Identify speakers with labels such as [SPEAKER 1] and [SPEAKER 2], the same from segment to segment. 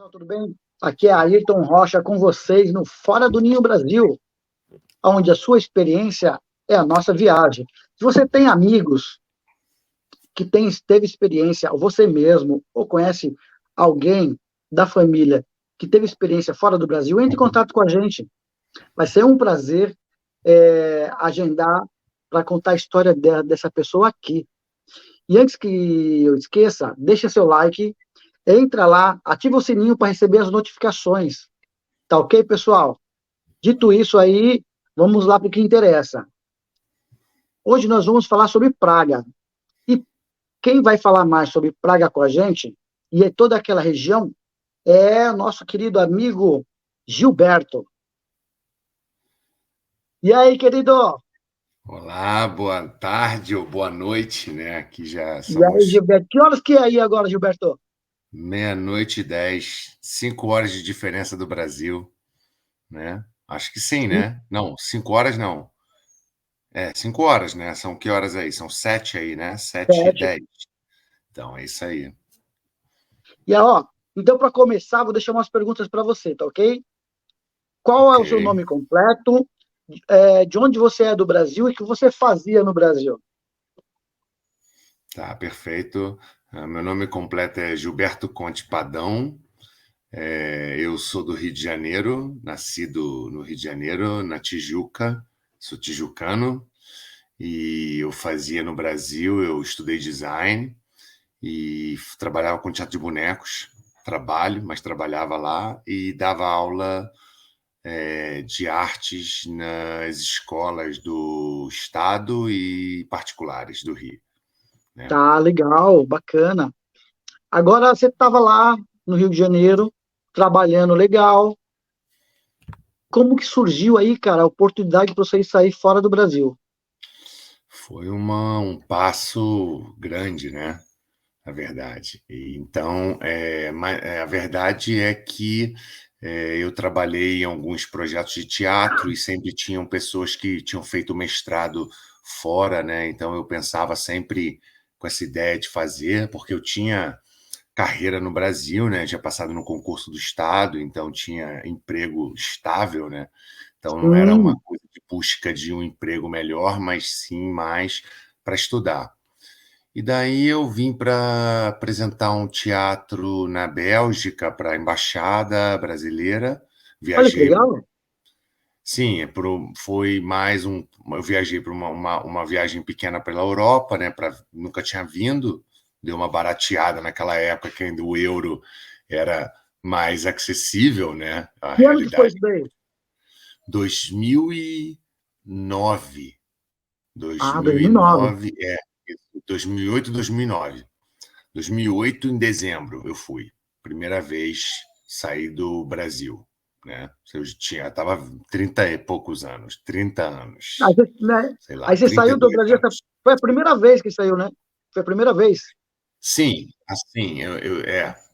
[SPEAKER 1] Pessoal, tudo bem? Aqui é Ayrton Rocha com vocês no Fora do Ninho Brasil, onde a sua experiência é a nossa viagem. Se você tem amigos que teve experiência, ou você mesmo, ou conhece alguém da família que teve experiência fora do Brasil, entre em contato com a gente. Vai ser um prazer agendar para contar a história dessa pessoa aqui. E antes que eu esqueça, deixa seu like, entra lá, ativa o sininho para receber as notificações. Tá ok, pessoal? Dito isso aí, vamos lá para o que interessa. Hoje nós vamos falar sobre praga. E quem vai falar mais sobre praga com a gente, e é toda aquela região, é nosso querido amigo Gilberto. E aí, querido?
[SPEAKER 2] Olá, boa tarde ou boa noite, né? Aqui já
[SPEAKER 1] E aí,
[SPEAKER 2] somos
[SPEAKER 1] Gilberto? Que horas que é aí agora, Gilberto?
[SPEAKER 2] meia-noite e 10, 5 horas de diferença do Brasil, né? Acho que sim,
[SPEAKER 1] Sim,
[SPEAKER 2] né? Não, 5 horas não. 5 horas, né? São que horas aí? São 7 aí, né? 7 e 10.
[SPEAKER 1] 7.
[SPEAKER 2] Então, é isso aí.
[SPEAKER 1] E ó, então para começar, vou deixar umas perguntas para você, tá ok? Qual é
[SPEAKER 2] Ok,
[SPEAKER 1] o seu nome completo? De onde você é do Brasil e o que você fazia no Brasil?
[SPEAKER 2] tá, perfeito. Meu nome completo é Gilberto Conte Padão. Eu sou do Rio de Janeiro, nascido no Rio de Janeiro, na Tijuca. Sou tijucano. E eu fazia no Brasil, eu estudei design e trabalhava com teatro de bonecos, mas trabalhava lá e dava aula de artes nas escolas do estado e particulares do Rio, né?
[SPEAKER 1] Tá, legal, bacana. Agora você estava lá no Rio de Janeiro, trabalhando legal. Como que surgiu aí, cara, a oportunidade para você sair fora do Brasil?
[SPEAKER 2] Foi um passo grande, né? A verdade. Então, a verdade é que eu trabalhei em alguns projetos de teatro e sempre tinham pessoas que tinham feito mestrado fora, né? Então, eu pensava sempre com essa ideia de fazer, porque eu tinha carreira no Brasil, né? Tinha passado no concurso do Estado, então tinha emprego estável, né? Então, não era uma
[SPEAKER 1] Sim,
[SPEAKER 2] coisa de busca de um emprego melhor, mas sim mais para estudar. E daí eu vim para apresentar um teatro na Bélgica para a Embaixada Brasileira.
[SPEAKER 1] olha que
[SPEAKER 2] Viajei.
[SPEAKER 1] legal.
[SPEAKER 2] Sim, foi mais um. Eu viajei para uma viagem pequena pela Europa, né? Nunca tinha vindo, deu uma barateada naquela época que ainda o euro era mais acessível, né? A
[SPEAKER 1] Que ano que foi
[SPEAKER 2] realidade.
[SPEAKER 1] isso daí?
[SPEAKER 2] 2009.
[SPEAKER 1] Ah, 2009.
[SPEAKER 2] 2009, 2008, 2009. 2008, em dezembro, eu fui. Primeira vez saí do Brasil, né? Eu estava 30 e poucos anos, 30
[SPEAKER 1] Aí
[SPEAKER 2] anos,
[SPEAKER 1] você, né,
[SPEAKER 2] sei lá,
[SPEAKER 1] aí você
[SPEAKER 2] trinta e
[SPEAKER 1] saiu do
[SPEAKER 2] dois
[SPEAKER 1] Brasil,
[SPEAKER 2] anos.
[SPEAKER 1] foi a primeira vez que saiu, né? Foi a primeira vez.
[SPEAKER 2] Sim, assim,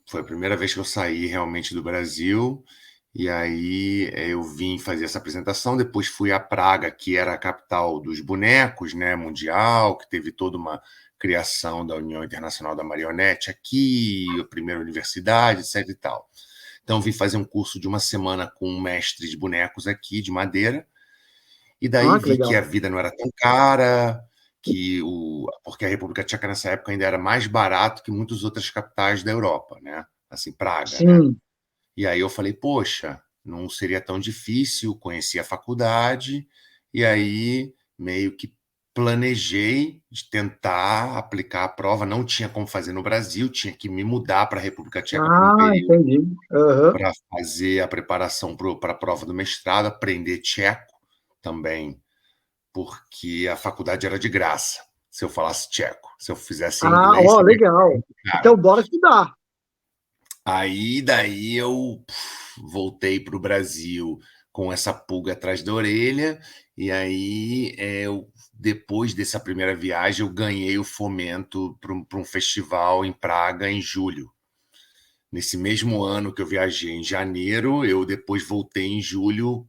[SPEAKER 2] foi a primeira vez que eu saí realmente do Brasil, e aí eu vim fazer essa apresentação, depois fui a Praga, que era a capital dos bonecos, né, mundial, que teve toda uma criação da União Internacional da Marionete aqui, a primeira universidade, etc e tal. Então vim fazer um curso de uma semana com um mestre de bonecos aqui, de madeira, e daí
[SPEAKER 1] Ah, que
[SPEAKER 2] vi que
[SPEAKER 1] legal.
[SPEAKER 2] a vida não era tão cara, porque a República Tcheca nessa época ainda era mais barato que muitas outras capitais da Europa, né? Assim, Praga, né?
[SPEAKER 1] Sim.
[SPEAKER 2] E aí eu falei, poxa, não seria tão difícil, conheci a faculdade, e aí meio que planejei de tentar aplicar a prova. Não tinha como fazer no Brasil, tinha que me mudar para a República Tcheca por um
[SPEAKER 1] Ah,
[SPEAKER 2] período
[SPEAKER 1] entendi. Aham.
[SPEAKER 2] para fazer a preparação para a prova do mestrado, aprender tcheco também, porque a faculdade era de graça, se eu falasse tcheco. Se eu fizesse
[SPEAKER 1] Ah,
[SPEAKER 2] inglês,
[SPEAKER 1] ó,
[SPEAKER 2] seria
[SPEAKER 1] legal.
[SPEAKER 2] muito
[SPEAKER 1] Então,
[SPEAKER 2] cara.
[SPEAKER 1] bora estudar.
[SPEAKER 2] Aí, daí eu voltei para o Brasil com essa pulga atrás da orelha, e aí, depois dessa primeira viagem, eu ganhei o fomento para um festival em Praga em julho. Nesse mesmo ano que eu viajei em janeiro, eu depois voltei em julho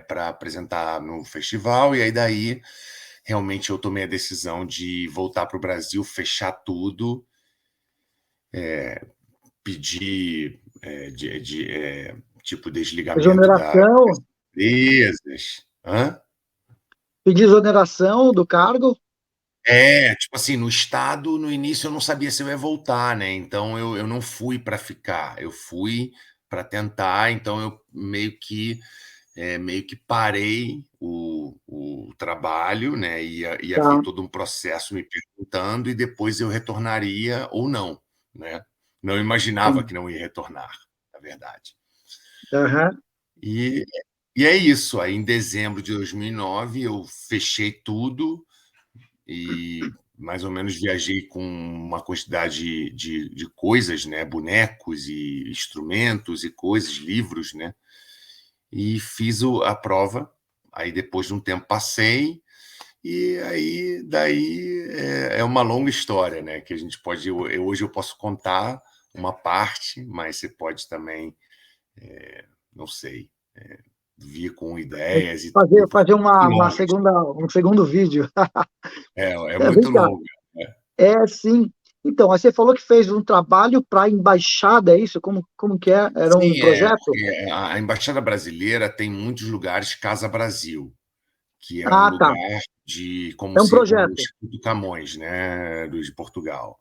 [SPEAKER 2] para apresentar no festival, e aí daí realmente eu tomei a decisão de voltar para o Brasil, fechar tudo, pedir tipo desligamento das
[SPEAKER 1] Exoneração,
[SPEAKER 2] empresas. Hã?
[SPEAKER 1] pedir exoneração do cargo?
[SPEAKER 2] Tipo assim, no estado, no início eu não sabia se eu ia voltar, né? Então eu não fui para ficar, eu fui para tentar, então eu meio que parei o trabalho, né? Ia vir
[SPEAKER 1] Tá.
[SPEAKER 2] todo um processo me perguntando e depois eu retornaria ou não, né? Não imaginava
[SPEAKER 1] Sim.
[SPEAKER 2] que não ia retornar, na verdade.
[SPEAKER 1] Aham.
[SPEAKER 2] E, e é isso. Aí, em dezembro de 2009, eu fechei tudo e mais ou menos viajei com uma quantidade de coisas, né? Bonecos e instrumentos e coisas, livros, né? E fiz a prova. Aí, depois de um tempo, passei. E aí, daí é uma longa história, né? Que a gente pode. Hoje eu posso contar uma parte, mas você pode também, não sei, vir com ideias e tudo, porque
[SPEAKER 1] Fazer
[SPEAKER 2] é muito
[SPEAKER 1] uma
[SPEAKER 2] longa.
[SPEAKER 1] segunda, um segundo vídeo.
[SPEAKER 2] É
[SPEAKER 1] Vem
[SPEAKER 2] muito
[SPEAKER 1] cá.
[SPEAKER 2] longa. Né?
[SPEAKER 1] Sim. Então, aí você falou que fez um trabalho para a embaixada, é isso? Como que é? Era um
[SPEAKER 2] Sim,
[SPEAKER 1] projeto?
[SPEAKER 2] porque a Embaixada Brasileira tem muitos lugares Casa Brasil, que é um
[SPEAKER 1] Ah, tá.
[SPEAKER 2] lugar de como
[SPEAKER 1] É um
[SPEAKER 2] se o
[SPEAKER 1] projeto.
[SPEAKER 2] Instituto Camões, né, de Portugal.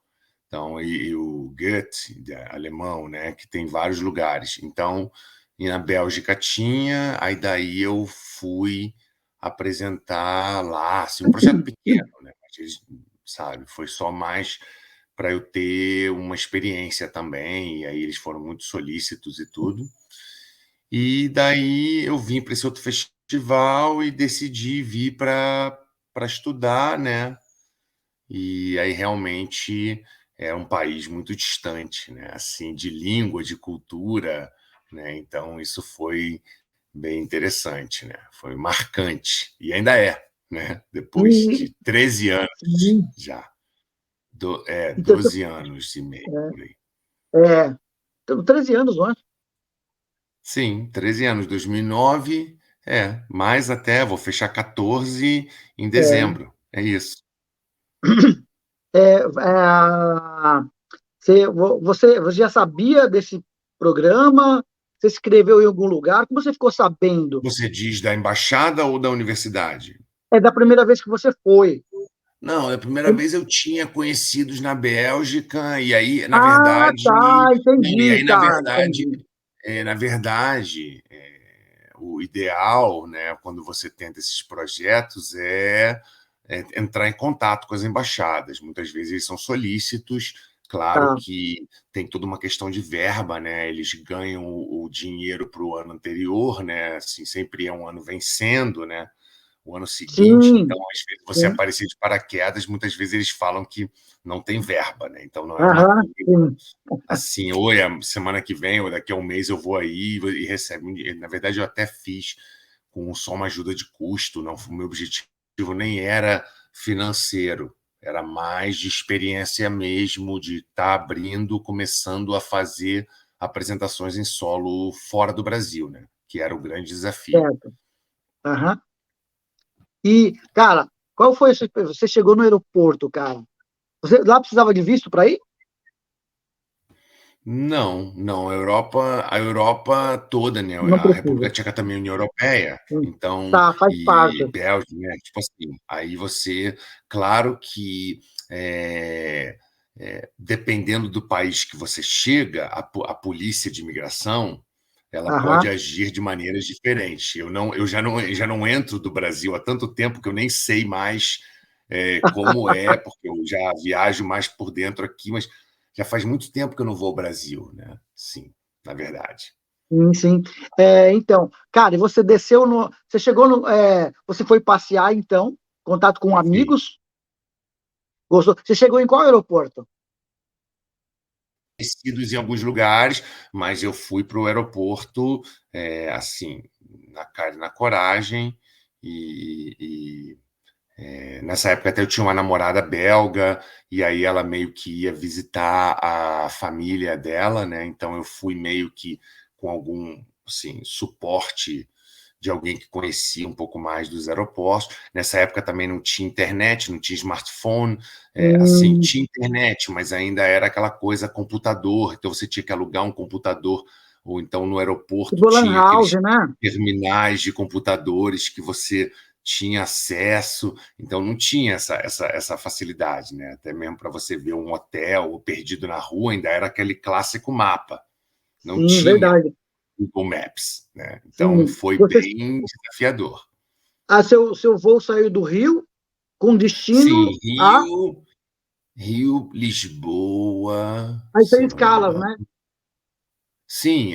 [SPEAKER 2] Então, e o Goethe, alemão, né, que tem vários lugares. Então, e na Bélgica tinha, aí daí eu fui apresentar lá, assim, um projeto pequeno, né, mas sabe, foi só mais para eu ter uma experiência também, e aí eles foram muito solícitos e tudo. E daí eu vim para esse outro festival e decidi vir para estudar, né? E aí realmente é um país muito distante, né? Assim, de língua, de cultura, né? Então isso foi bem interessante, né? Foi marcante e ainda é, né? Depois
[SPEAKER 1] E,
[SPEAKER 2] de 13 anos
[SPEAKER 1] sim.
[SPEAKER 2] já,
[SPEAKER 1] Então,
[SPEAKER 2] 12 anos e meio por aí.
[SPEAKER 1] é, 13 anos, não é?
[SPEAKER 2] Sim, 13 anos, 2009, mais até, vou fechar 14 em
[SPEAKER 1] É,
[SPEAKER 2] dezembro, é isso.
[SPEAKER 1] você já sabia desse programa? Você escreveu em algum lugar? Como você ficou sabendo?
[SPEAKER 2] Você diz da embaixada ou da universidade?
[SPEAKER 1] É da primeira vez que você foi.
[SPEAKER 2] Não, a primeira vez eu tinha conhecidos na Bélgica, e aí, na
[SPEAKER 1] Ah,
[SPEAKER 2] verdade,
[SPEAKER 1] tá,
[SPEAKER 2] não, e
[SPEAKER 1] entendi,
[SPEAKER 2] aí,
[SPEAKER 1] tá, entendi.
[SPEAKER 2] na verdade, o ideal, né, quando você tenta esses projetos, é entrar em contato com as embaixadas. Muitas vezes eles são solícitos, claro
[SPEAKER 1] Tá,
[SPEAKER 2] que tem toda uma questão de verba, né? Eles ganham o dinheiro para o ano anterior, né? Assim, sempre é um ano vencendo, né? O ano seguinte, então,
[SPEAKER 1] sim,
[SPEAKER 2] às vezes, você
[SPEAKER 1] sim.
[SPEAKER 2] aparecer de paraquedas, muitas vezes eles falam que não tem verba, né? Então não é uma
[SPEAKER 1] Aham,
[SPEAKER 2] coisa
[SPEAKER 1] sim.
[SPEAKER 2] assim, oi, a semana que vem ou daqui a um mês eu vou aí e recebe um dinheiro. Na verdade, eu até fiz com só uma ajuda de custo, não, o meu objetivo nem era financeiro, era mais de experiência mesmo, de estar abrindo, começando a fazer apresentações em solo fora do Brasil, né? Que era o grande desafio.
[SPEAKER 1] Certo. Aham. E, cara, qual foi esse... Você chegou no aeroporto, cara. Você lá precisava de visto para ir?
[SPEAKER 2] Não, não, a Europa toda, né,
[SPEAKER 1] Não
[SPEAKER 2] a República
[SPEAKER 1] precisa.
[SPEAKER 2] Tcheca também é União Europeia,
[SPEAKER 1] Sim.
[SPEAKER 2] então
[SPEAKER 1] Tá, faz
[SPEAKER 2] e
[SPEAKER 1] parte.
[SPEAKER 2] Bélgica, né, tipo assim, aí você claro que, dependendo do país que você chega, a polícia de imigração, ela pode
[SPEAKER 1] Aham.
[SPEAKER 2] agir de maneiras diferentes. Eu já não entro do Brasil há tanto tempo que eu nem sei mais, como é, porque eu já viajo mais por dentro aqui, mas já faz muito tempo que eu não vou ao Brasil, né? Sim, na verdade.
[SPEAKER 1] Sim, sim. Então, cara, e você desceu no. Você chegou no. Você foi passear, então, contato com
[SPEAKER 2] Sim.
[SPEAKER 1] amigos? Gostou? Você chegou em qual aeroporto?
[SPEAKER 2] Conhecidos em alguns lugares, mas eu fui para o aeroporto, assim, na cara e na coragem, e nessa época até eu tinha uma namorada belga, e aí ela meio que ia visitar a família dela, né? Então eu fui meio que com algum, assim, suporte de alguém que conhecia um pouco mais dos aeroportos. Nessa época também não tinha internet, não tinha smartphone, assim,
[SPEAKER 1] Hum,
[SPEAKER 2] tinha internet, mas ainda era aquela coisa computador, então você tinha que alugar um computador, ou então no aeroporto
[SPEAKER 1] tipo Lan
[SPEAKER 2] tinha
[SPEAKER 1] House,
[SPEAKER 2] aqueles
[SPEAKER 1] né?
[SPEAKER 2] terminais de computadores que você tinha acesso, então não tinha essa facilidade, né? Até mesmo para você ver um hotel perdido na rua, ainda era aquele clássico mapa, não
[SPEAKER 1] Sim,
[SPEAKER 2] tinha
[SPEAKER 1] verdade.
[SPEAKER 2] Google Maps, né? Então
[SPEAKER 1] Sim.
[SPEAKER 2] foi bem desafiador.
[SPEAKER 1] Seu voo saiu do Rio com
[SPEAKER 2] Sim,
[SPEAKER 1] destino a.
[SPEAKER 2] Rio, Lisboa,
[SPEAKER 1] Aí
[SPEAKER 2] se
[SPEAKER 1] tem
[SPEAKER 2] eu não me
[SPEAKER 1] escalas,
[SPEAKER 2] engano.
[SPEAKER 1] né?
[SPEAKER 2] Sim,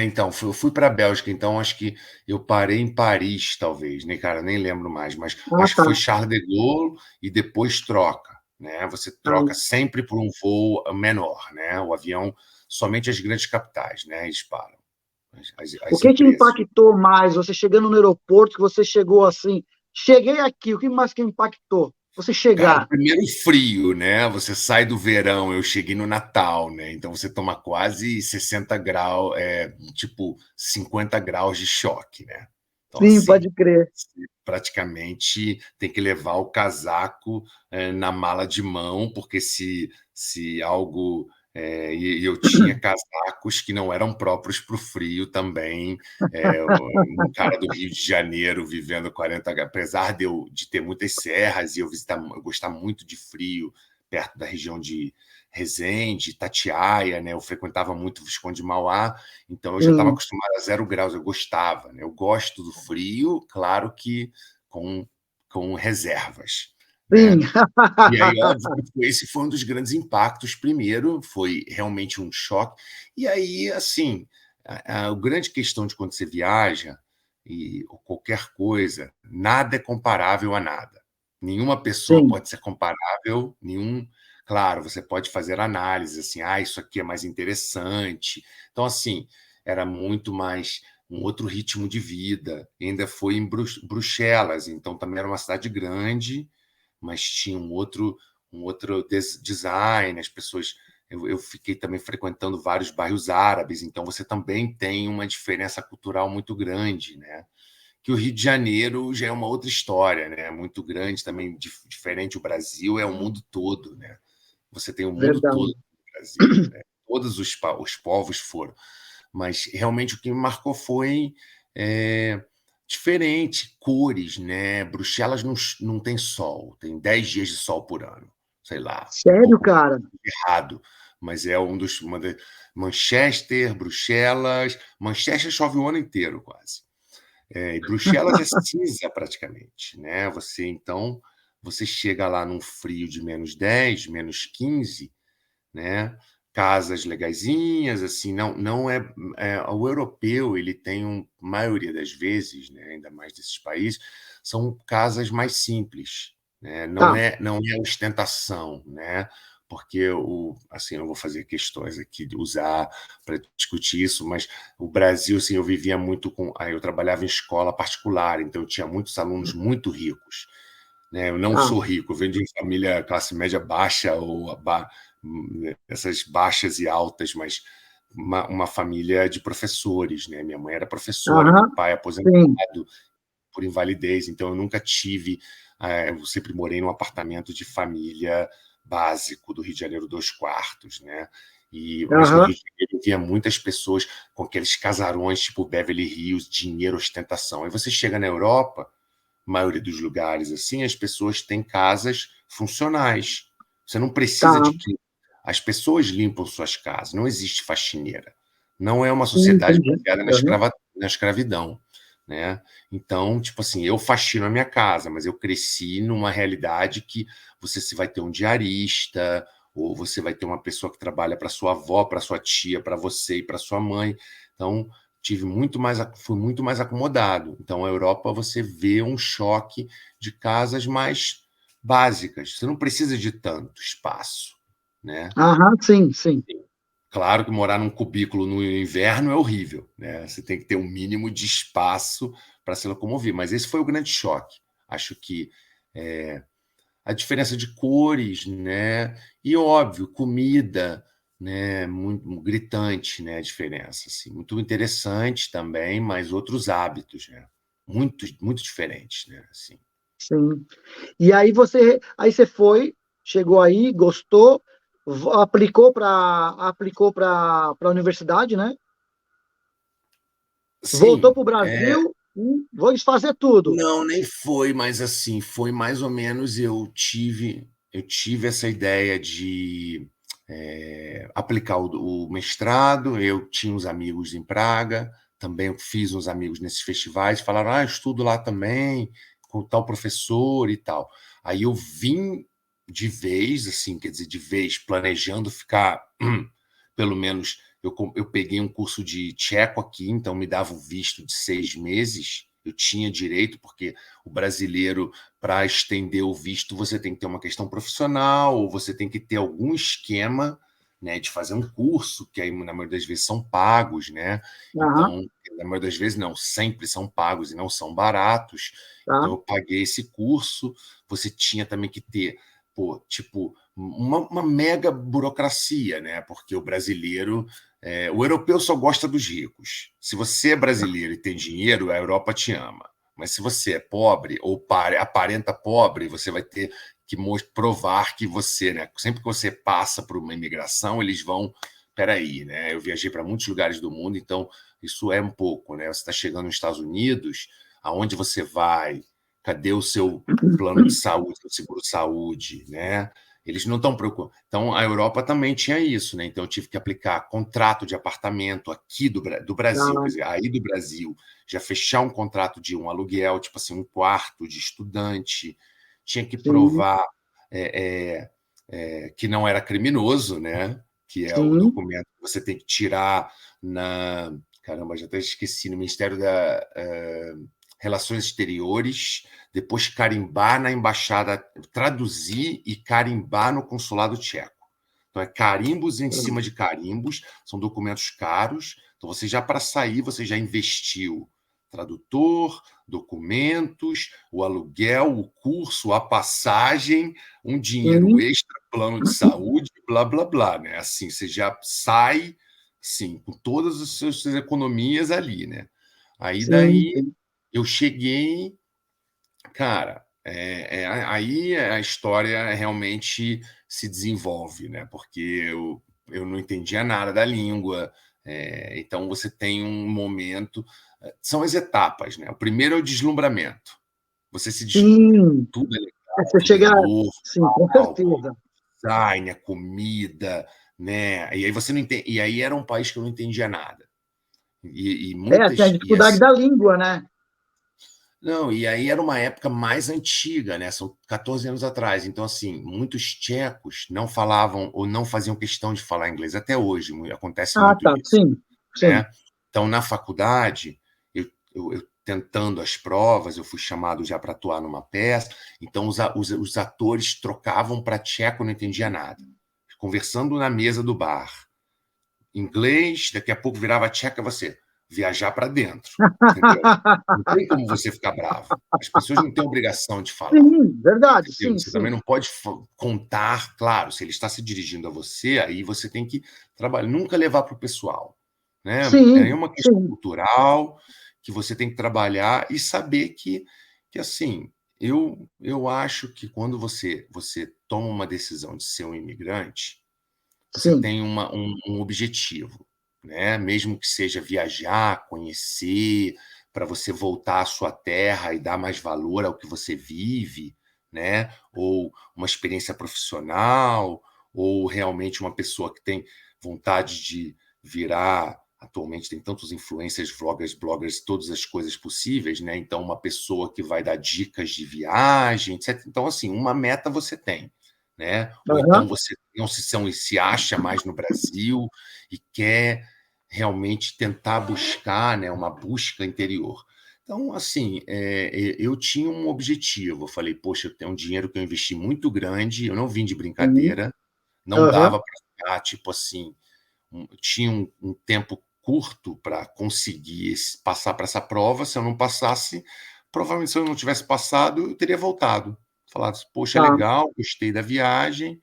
[SPEAKER 2] então, eu fui para a Bélgica, então acho que eu parei em Paris, talvez, né, cara, nem lembro mais, mas
[SPEAKER 1] Ah,
[SPEAKER 2] acho que
[SPEAKER 1] tá.
[SPEAKER 2] foi Charles de Gaulle e depois troca, né? Você troca
[SPEAKER 1] Ah,
[SPEAKER 2] sempre por um voo menor, né? O avião, somente as grandes capitais, né? Eles param,
[SPEAKER 1] o
[SPEAKER 2] as
[SPEAKER 1] que te
[SPEAKER 2] empresas.
[SPEAKER 1] impactou mais? Você chegando no aeroporto, que você chegou assim, cheguei aqui, o que mais que impactou? Você
[SPEAKER 2] Cara,
[SPEAKER 1] chegar.
[SPEAKER 2] primeiro frio, né? Você sai do verão, eu cheguei no Natal, né? Então você toma quase 60 graus, tipo 50 graus de choque, né? Então,
[SPEAKER 1] Sim,
[SPEAKER 2] assim,
[SPEAKER 1] pode crer.
[SPEAKER 2] você praticamente tem que levar o casaco na mala de mão, porque se algo. E eu tinha casacos que não eram próprios para o frio também, um cara do Rio de Janeiro vivendo 40 graus, apesar de ter muitas serras e eu gostar muito de frio, perto da região de Resende, Itatiaia, né? Eu frequentava muito o Visconde de Mauá, então eu já estava
[SPEAKER 1] Sim,
[SPEAKER 2] acostumado a 0 graus, eu gostava, né? Eu gosto do frio, claro que com, com reservas,
[SPEAKER 1] sim.
[SPEAKER 2] né? E aí, óbvio, que esse foi um dos grandes impactos. Primeiro, foi realmente um choque. E aí, assim, a grande questão de quando você viaja e ou qualquer coisa, nada é comparável a nada. Nenhuma pessoa
[SPEAKER 1] Sim,
[SPEAKER 2] pode ser comparável, nenhum. Claro, você pode fazer análise assim, isso aqui é mais interessante. Então, assim, era muito mais um outro ritmo de vida. Ainda foi em Bruxelas, então também era uma cidade grande, mas tinha um outro design, as pessoas. Eu fiquei também frequentando vários bairros árabes, então você também tem uma diferença cultural muito grande, né? Que o Rio de Janeiro já é uma outra história, né? Muito grande também, diferente. O Brasil é o mundo todo, né? Você tem o mundo todo
[SPEAKER 1] verdade.
[SPEAKER 2] no Brasil, né? Todos os povos foram, mas realmente o que me marcou foi é, diferente, cores, né? Bruxelas não tem sol, tem 10 dias de sol por ano, sei lá, um
[SPEAKER 1] Sério,
[SPEAKER 2] pouco
[SPEAKER 1] cara?
[SPEAKER 2] errado, mas é Manchester, Bruxelas, Manchester chove o ano inteiro quase. E Bruxelas é cinza praticamente, né? Você chega lá num frio de -10, -15, né? Casas legaisinhas, assim, o europeu, ele tem maioria das vezes, né, ainda mais desses países, são casas mais simples, né?
[SPEAKER 1] Tá.
[SPEAKER 2] Não é ostentação, né? Porque assim, eu não vou fazer questões aqui de usar para discutir isso, mas o Brasil, assim, eu vivia muito aí eu trabalhava em escola particular, então eu tinha muitos alunos muito ricos, né? Eu não
[SPEAKER 1] Tá.
[SPEAKER 2] sou rico, eu venho de uma família classe média baixa essas baixas e altas, mas uma família de professores, né? Minha mãe era professora, meu
[SPEAKER 1] Aham.
[SPEAKER 2] pai aposentado
[SPEAKER 1] Sim.
[SPEAKER 2] por invalidez, então eu nunca tive, eu sempre morei num apartamento de família básico do Rio de Janeiro, 2 quartos, né? Mas no
[SPEAKER 1] Aham.
[SPEAKER 2] Rio de Janeiro eu via muitas pessoas com aqueles casarões tipo Beverly Hills, dinheiro, ostentação. Aí você chega na Europa, maioria dos lugares assim, as pessoas têm casas funcionais. Você não precisa
[SPEAKER 1] Tá.
[SPEAKER 2] de que as pessoas limpam suas casas, não existe faxineira. Não é uma sociedade
[SPEAKER 1] Entendi.
[SPEAKER 2] baseada
[SPEAKER 1] Aham.
[SPEAKER 2] na escravidão, né? Então, tipo assim, eu faxino a minha casa, mas eu cresci numa realidade que você vai ter um diarista, ou você vai ter uma pessoa que trabalha para sua avó, para sua tia, para você e para sua mãe. Então, fui muito mais acomodado. Então, a Europa você vê um choque de casas mais básicas. Você não precisa de tanto espaço, né?
[SPEAKER 1] Aham, sim, sim.
[SPEAKER 2] Claro que morar num cubículo no inverno é horrível, né? Você tem que ter um mínimo de espaço para se locomover. Mas esse foi o grande choque. Acho que a diferença de cores, né? E óbvio, comida. né, muito gritante, né, a diferença, assim, muito interessante também, mas outros hábitos, né, muito, muito diferentes, né, assim.
[SPEAKER 1] Sim. E aí você foi, chegou aí, gostou, aplicou para a universidade, né? Voltou
[SPEAKER 2] Sim,
[SPEAKER 1] para o Brasil e vou desfazer tudo.
[SPEAKER 2] não, nem foi, mas assim, foi mais ou menos eu tive essa ideia de aplicar o mestrado. Eu tinha uns amigos em Praga, também fiz uns amigos nesses festivais, falaram, ah, eu estudo lá também, com tal professor e tal. Aí eu vim de vez, assim, quer dizer, de vez, planejando ficar, pelo menos, eu peguei um curso de tcheco aqui, então me dava um visto de 6 meses. Eu tinha direito, porque o brasileiro, para estender o visto, você tem que ter uma questão profissional, ou você tem que ter algum esquema, né, de fazer um curso, que aí, na maioria das vezes, são pagos, né?
[SPEAKER 1] Aham,
[SPEAKER 2] Então, na maioria das vezes, não, sempre são pagos e não são baratos.
[SPEAKER 1] tá.
[SPEAKER 2] Então, eu paguei esse curso. Você tinha também que ter, pô, tipo, uma mega burocracia, né? Porque o europeu só gosta dos ricos. Se você é brasileiro e tem dinheiro, a Europa te ama. Mas se você é pobre ou aparenta pobre, você vai ter que provar que você, né? Sempre que você passa por uma imigração, eles vão. Peraí, né? Eu viajei para muitos lugares do mundo, então isso é um pouco, né? Você está chegando nos Estados Unidos, aonde você vai? Cadê o seu plano de saúde, o seguro-saúde, né? Eles não estão preocupados. Então, a Europa também tinha isso, né? Então, eu tive que aplicar contrato de apartamento aqui do Brasil, quer
[SPEAKER 1] Tá.
[SPEAKER 2] dizer, aí do Brasil, já fechar um contrato de um aluguel, tipo assim, um quarto de estudante, tinha que
[SPEAKER 1] Sim,
[SPEAKER 2] provar que não era criminoso, né? Que é o
[SPEAKER 1] sim.
[SPEAKER 2] documento que você tem que tirar caramba, já até esqueci, no Ministério da Relações Exteriores, depois carimbar na embaixada, traduzir e carimbar no consulado tcheco. Então, é carimbos em cima de carimbos, são documentos caros. Então, você já para sair, você já investiu tradutor, documentos, o aluguel, o curso, a passagem, um dinheiro
[SPEAKER 1] Sim,
[SPEAKER 2] extra, plano de saúde, blá, blá, blá, né? Assim, você já sai, sim, com todas as suas economias ali, né? Aí
[SPEAKER 1] sim,
[SPEAKER 2] daí
[SPEAKER 1] sim.
[SPEAKER 2] eu cheguei, cara, aí a história realmente se desenvolve, né? Porque eu não entendia nada da língua, então você tem um momento, são as etapas, né? O primeiro é o deslumbramento, você se deslumbra,
[SPEAKER 1] Sim.
[SPEAKER 2] tudo é legal,
[SPEAKER 1] Você
[SPEAKER 2] tudo é
[SPEAKER 1] chega,
[SPEAKER 2] novo,
[SPEAKER 1] sim, com
[SPEAKER 2] uau,
[SPEAKER 1] certeza.
[SPEAKER 2] design, a comida, né? E aí você não entende, e aí era um país que eu não entendia nada. E
[SPEAKER 1] Tem a
[SPEAKER 2] muitas, e
[SPEAKER 1] dificuldade da língua, né?
[SPEAKER 2] não, e aí era uma época mais antiga, né? São 14 anos atrás. Então, assim, muitos tchecos não falavam ou não faziam questão de falar inglês. Até hoje acontece
[SPEAKER 1] Ah,
[SPEAKER 2] muito
[SPEAKER 1] tá,
[SPEAKER 2] isso,
[SPEAKER 1] sim, sim.
[SPEAKER 2] né? Então, na faculdade, eu tentando as provas, eu fui chamado já para atuar numa peça. Então, os atores trocavam para tcheco, eu não entendia nada. Conversando na mesa do bar inglês, daqui a pouco virava tcheca, você viajar para dentro, entendeu? Não tem como você ficar bravo. As pessoas não têm obrigação de falar,
[SPEAKER 1] Sim, verdade,
[SPEAKER 2] entendeu?
[SPEAKER 1] sim,
[SPEAKER 2] Você também
[SPEAKER 1] sim.
[SPEAKER 2] não pode contar, claro, se ele está se dirigindo a você, aí você tem que trabalhar, nunca levar para o pessoal, né? É
[SPEAKER 1] Sim,
[SPEAKER 2] uma questão
[SPEAKER 1] sim,
[SPEAKER 2] cultural que você tem que trabalhar e saber que assim, eu acho que quando você toma uma decisão de ser um imigrante, você
[SPEAKER 1] sim,
[SPEAKER 2] tem um objetivo, né? Mesmo que seja viajar, conhecer, para você voltar à sua terra e dar mais valor ao que você vive, né? Ou uma experiência profissional, ou realmente uma pessoa que tem vontade de virar. Atualmente tem tantos influencers, vloggers, bloggers, todas as coisas possíveis, né? Então, uma pessoa que vai dar dicas de viagem, etc. Então, assim, uma meta você tem, né? Ou então
[SPEAKER 1] aham,
[SPEAKER 2] você não se acha mais no Brasil e quer realmente tentar buscar, né, uma busca interior. Então, assim, eu tinha um objetivo. Eu falei, poxa, eu tenho um dinheiro que eu investi muito grande, eu não vim de
[SPEAKER 1] sim,
[SPEAKER 2] brincadeira, não
[SPEAKER 1] aham,
[SPEAKER 2] dava para ficar, tipo assim, tinha um tempo curto para conseguir passar para essa prova. Se eu não passasse, provavelmente se eu não tivesse passado, eu teria voltado. Falado, poxa,
[SPEAKER 1] tá,
[SPEAKER 2] legal, gostei da viagem,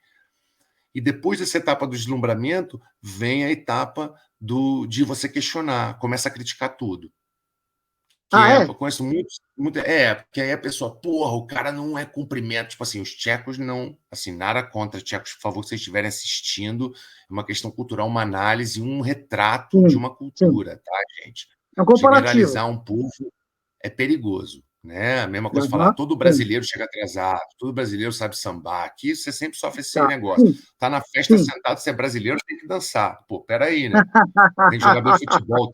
[SPEAKER 2] E depois dessa etapa do deslumbramento, vem a etapa de você questionar, começa a criticar tudo. Eu conheço porque aí a pessoa, porra, o cara não é cumprimento, tipo assim, os tchecos não, assim, nada contra tchecos, por favor, se vocês estiverem assistindo, é uma questão cultural, uma análise, um retrato de
[SPEAKER 1] Sim,
[SPEAKER 2] uma
[SPEAKER 1] sim.
[SPEAKER 2] cultura, tá, gente?
[SPEAKER 1] É um comparativo.
[SPEAKER 2] Generalizar um povo é perigoso, né? A mesma coisa falar,
[SPEAKER 1] Aham,
[SPEAKER 2] todo
[SPEAKER 1] sim,
[SPEAKER 2] brasileiro chega atrasado, todo brasileiro sabe sambar, aqui você sempre sofre esse
[SPEAKER 1] tá.
[SPEAKER 2] negócio,
[SPEAKER 1] Sim,
[SPEAKER 2] tá na festa
[SPEAKER 1] sim.
[SPEAKER 2] sentado, você é brasileiro, tem que dançar, pô, peraí, né? Tem jogador de futebol,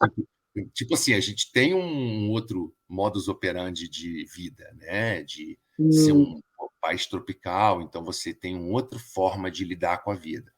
[SPEAKER 2] tipo assim, a gente tem um outro modus operandi de vida, né? De ser
[SPEAKER 1] Hum,
[SPEAKER 2] um país tropical, então você tem uma outra forma de lidar com a vida.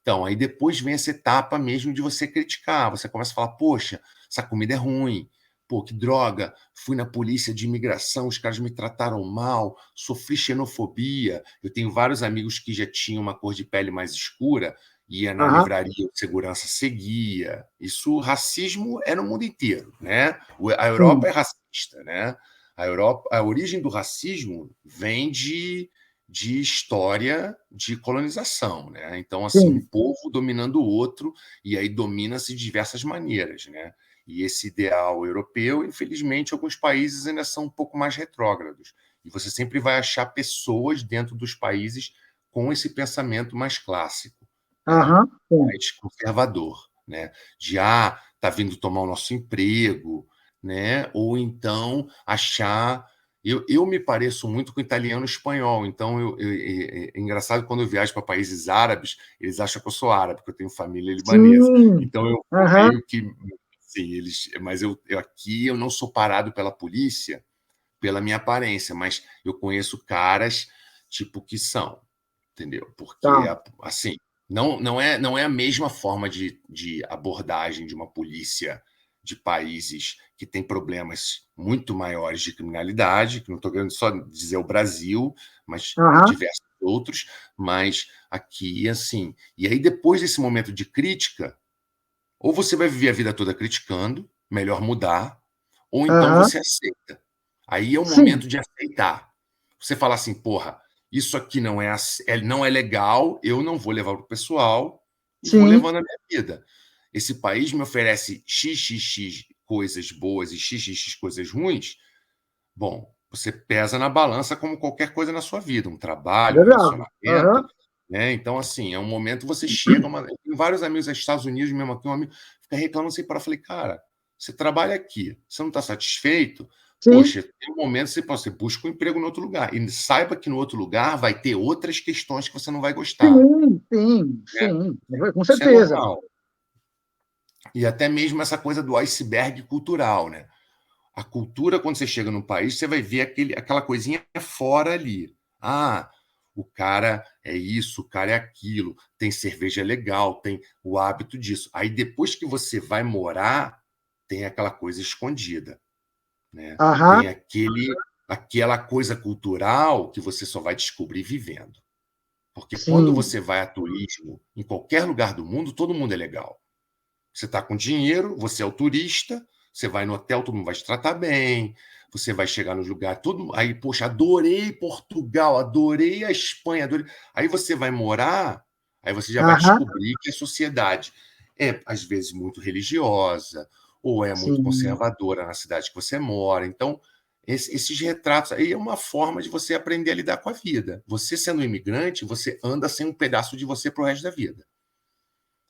[SPEAKER 2] Então, aí depois vem essa etapa mesmo de você criticar. Você começa a falar, poxa, essa comida é ruim. Pô, que droga. Fui na polícia de imigração, os caras me trataram mal, sofri xenofobia. Eu tenho vários amigos que já tinham uma cor de pele mais escura, ia na
[SPEAKER 1] aham,
[SPEAKER 2] livraria, o segurança seguia. Isso, racismo é no mundo inteiro, né? A Europa
[SPEAKER 1] sim.
[SPEAKER 2] é racista, né? A Europa, a origem do racismo vem de história de colonização, né? Então, assim, um
[SPEAKER 1] Sim.
[SPEAKER 2] povo dominando o outro, e aí domina-se de diversas maneiras, né? E esse ideal europeu, infelizmente, alguns países ainda são um pouco mais retrógrados. E você sempre vai achar pessoas dentro dos países com esse pensamento mais clássico, né?
[SPEAKER 1] Aham, sim.
[SPEAKER 2] Mais conservador, né? De tá vindo tomar o nosso emprego, né? Ou então achar eu me pareço muito com italiano e espanhol, então é engraçado quando eu viajo para países árabes, eles acham que eu sou árabe, porque eu tenho família libanesa.
[SPEAKER 1] Sim.
[SPEAKER 2] Então eu vou
[SPEAKER 1] Aham,
[SPEAKER 2] meio que, sim, mas eu aqui eu não sou parado pela polícia pela minha aparência, mas eu conheço caras tipo que são, entendeu? Porque
[SPEAKER 1] tá.
[SPEAKER 2] assim, não é a mesma forma de abordagem de uma polícia de países que têm problemas muito maiores de criminalidade, que não estou querendo só dizer o Brasil, mas
[SPEAKER 1] Aham,
[SPEAKER 2] diversos outros, mas aqui, assim. E aí, depois desse momento de crítica, ou você vai viver a vida toda criticando, melhor mudar, ou então
[SPEAKER 1] aham.
[SPEAKER 2] você aceita. Aí é o
[SPEAKER 1] Sim,
[SPEAKER 2] momento de aceitar. Você fala assim, porra, isso aqui não é legal, eu não vou levar para o pessoal e vou
[SPEAKER 1] sim.
[SPEAKER 2] levando a minha vida. Esse país me oferece XXX coisas boas e XXX coisas ruins. Bom, você pesa na balança como qualquer coisa na sua vida, um trabalho, um
[SPEAKER 1] Verdade.
[SPEAKER 2] relacionamento,
[SPEAKER 1] Aham.
[SPEAKER 2] né? Então, assim, é um momento que você chega. Eu tenho vários amigos nos Estados Unidos, mesmo aqui, um amigo fica reclamando sem parar. Eu falei, cara, você trabalha aqui, você não está satisfeito?
[SPEAKER 1] Sim,
[SPEAKER 2] Poxa, tem um momento que você busca um emprego em outro lugar. E saiba que no outro lugar vai ter outras questões que você não vai gostar,
[SPEAKER 1] sim, sim,
[SPEAKER 2] né?
[SPEAKER 1] sim. Com
[SPEAKER 2] Isso é
[SPEAKER 1] certeza.
[SPEAKER 2] normal. E até mesmo essa coisa do iceberg cultural, né? A cultura, quando você chega no país, você vai ver aquela coisinha fora ali. O cara é isso, o cara é aquilo, tem cerveja legal, tem o hábito disso. Aí depois que você vai morar, tem aquela coisa escondida, né?
[SPEAKER 1] Aham,
[SPEAKER 2] Tem aquela coisa cultural que você só vai descobrir vivendo. Porque quando
[SPEAKER 1] sim.
[SPEAKER 2] você vai a turismo em qualquer lugar do mundo, todo mundo é legal. Você está com dinheiro, você é o turista, você vai no hotel, todo mundo vai te tratar bem, você vai chegar no lugar, todo aí, poxa, adorei Portugal, adorei a Espanha, adorei. Aí você vai morar, aí você já vai
[SPEAKER 1] Aham,
[SPEAKER 2] descobrir que a sociedade é, às vezes, muito religiosa, ou é muito
[SPEAKER 1] sim.
[SPEAKER 2] conservadora na cidade que você mora. Então, esses retratos aí é uma forma de você aprender a lidar com a vida. Você sendo um imigrante, você anda sem um pedaço de você para o resto da vida.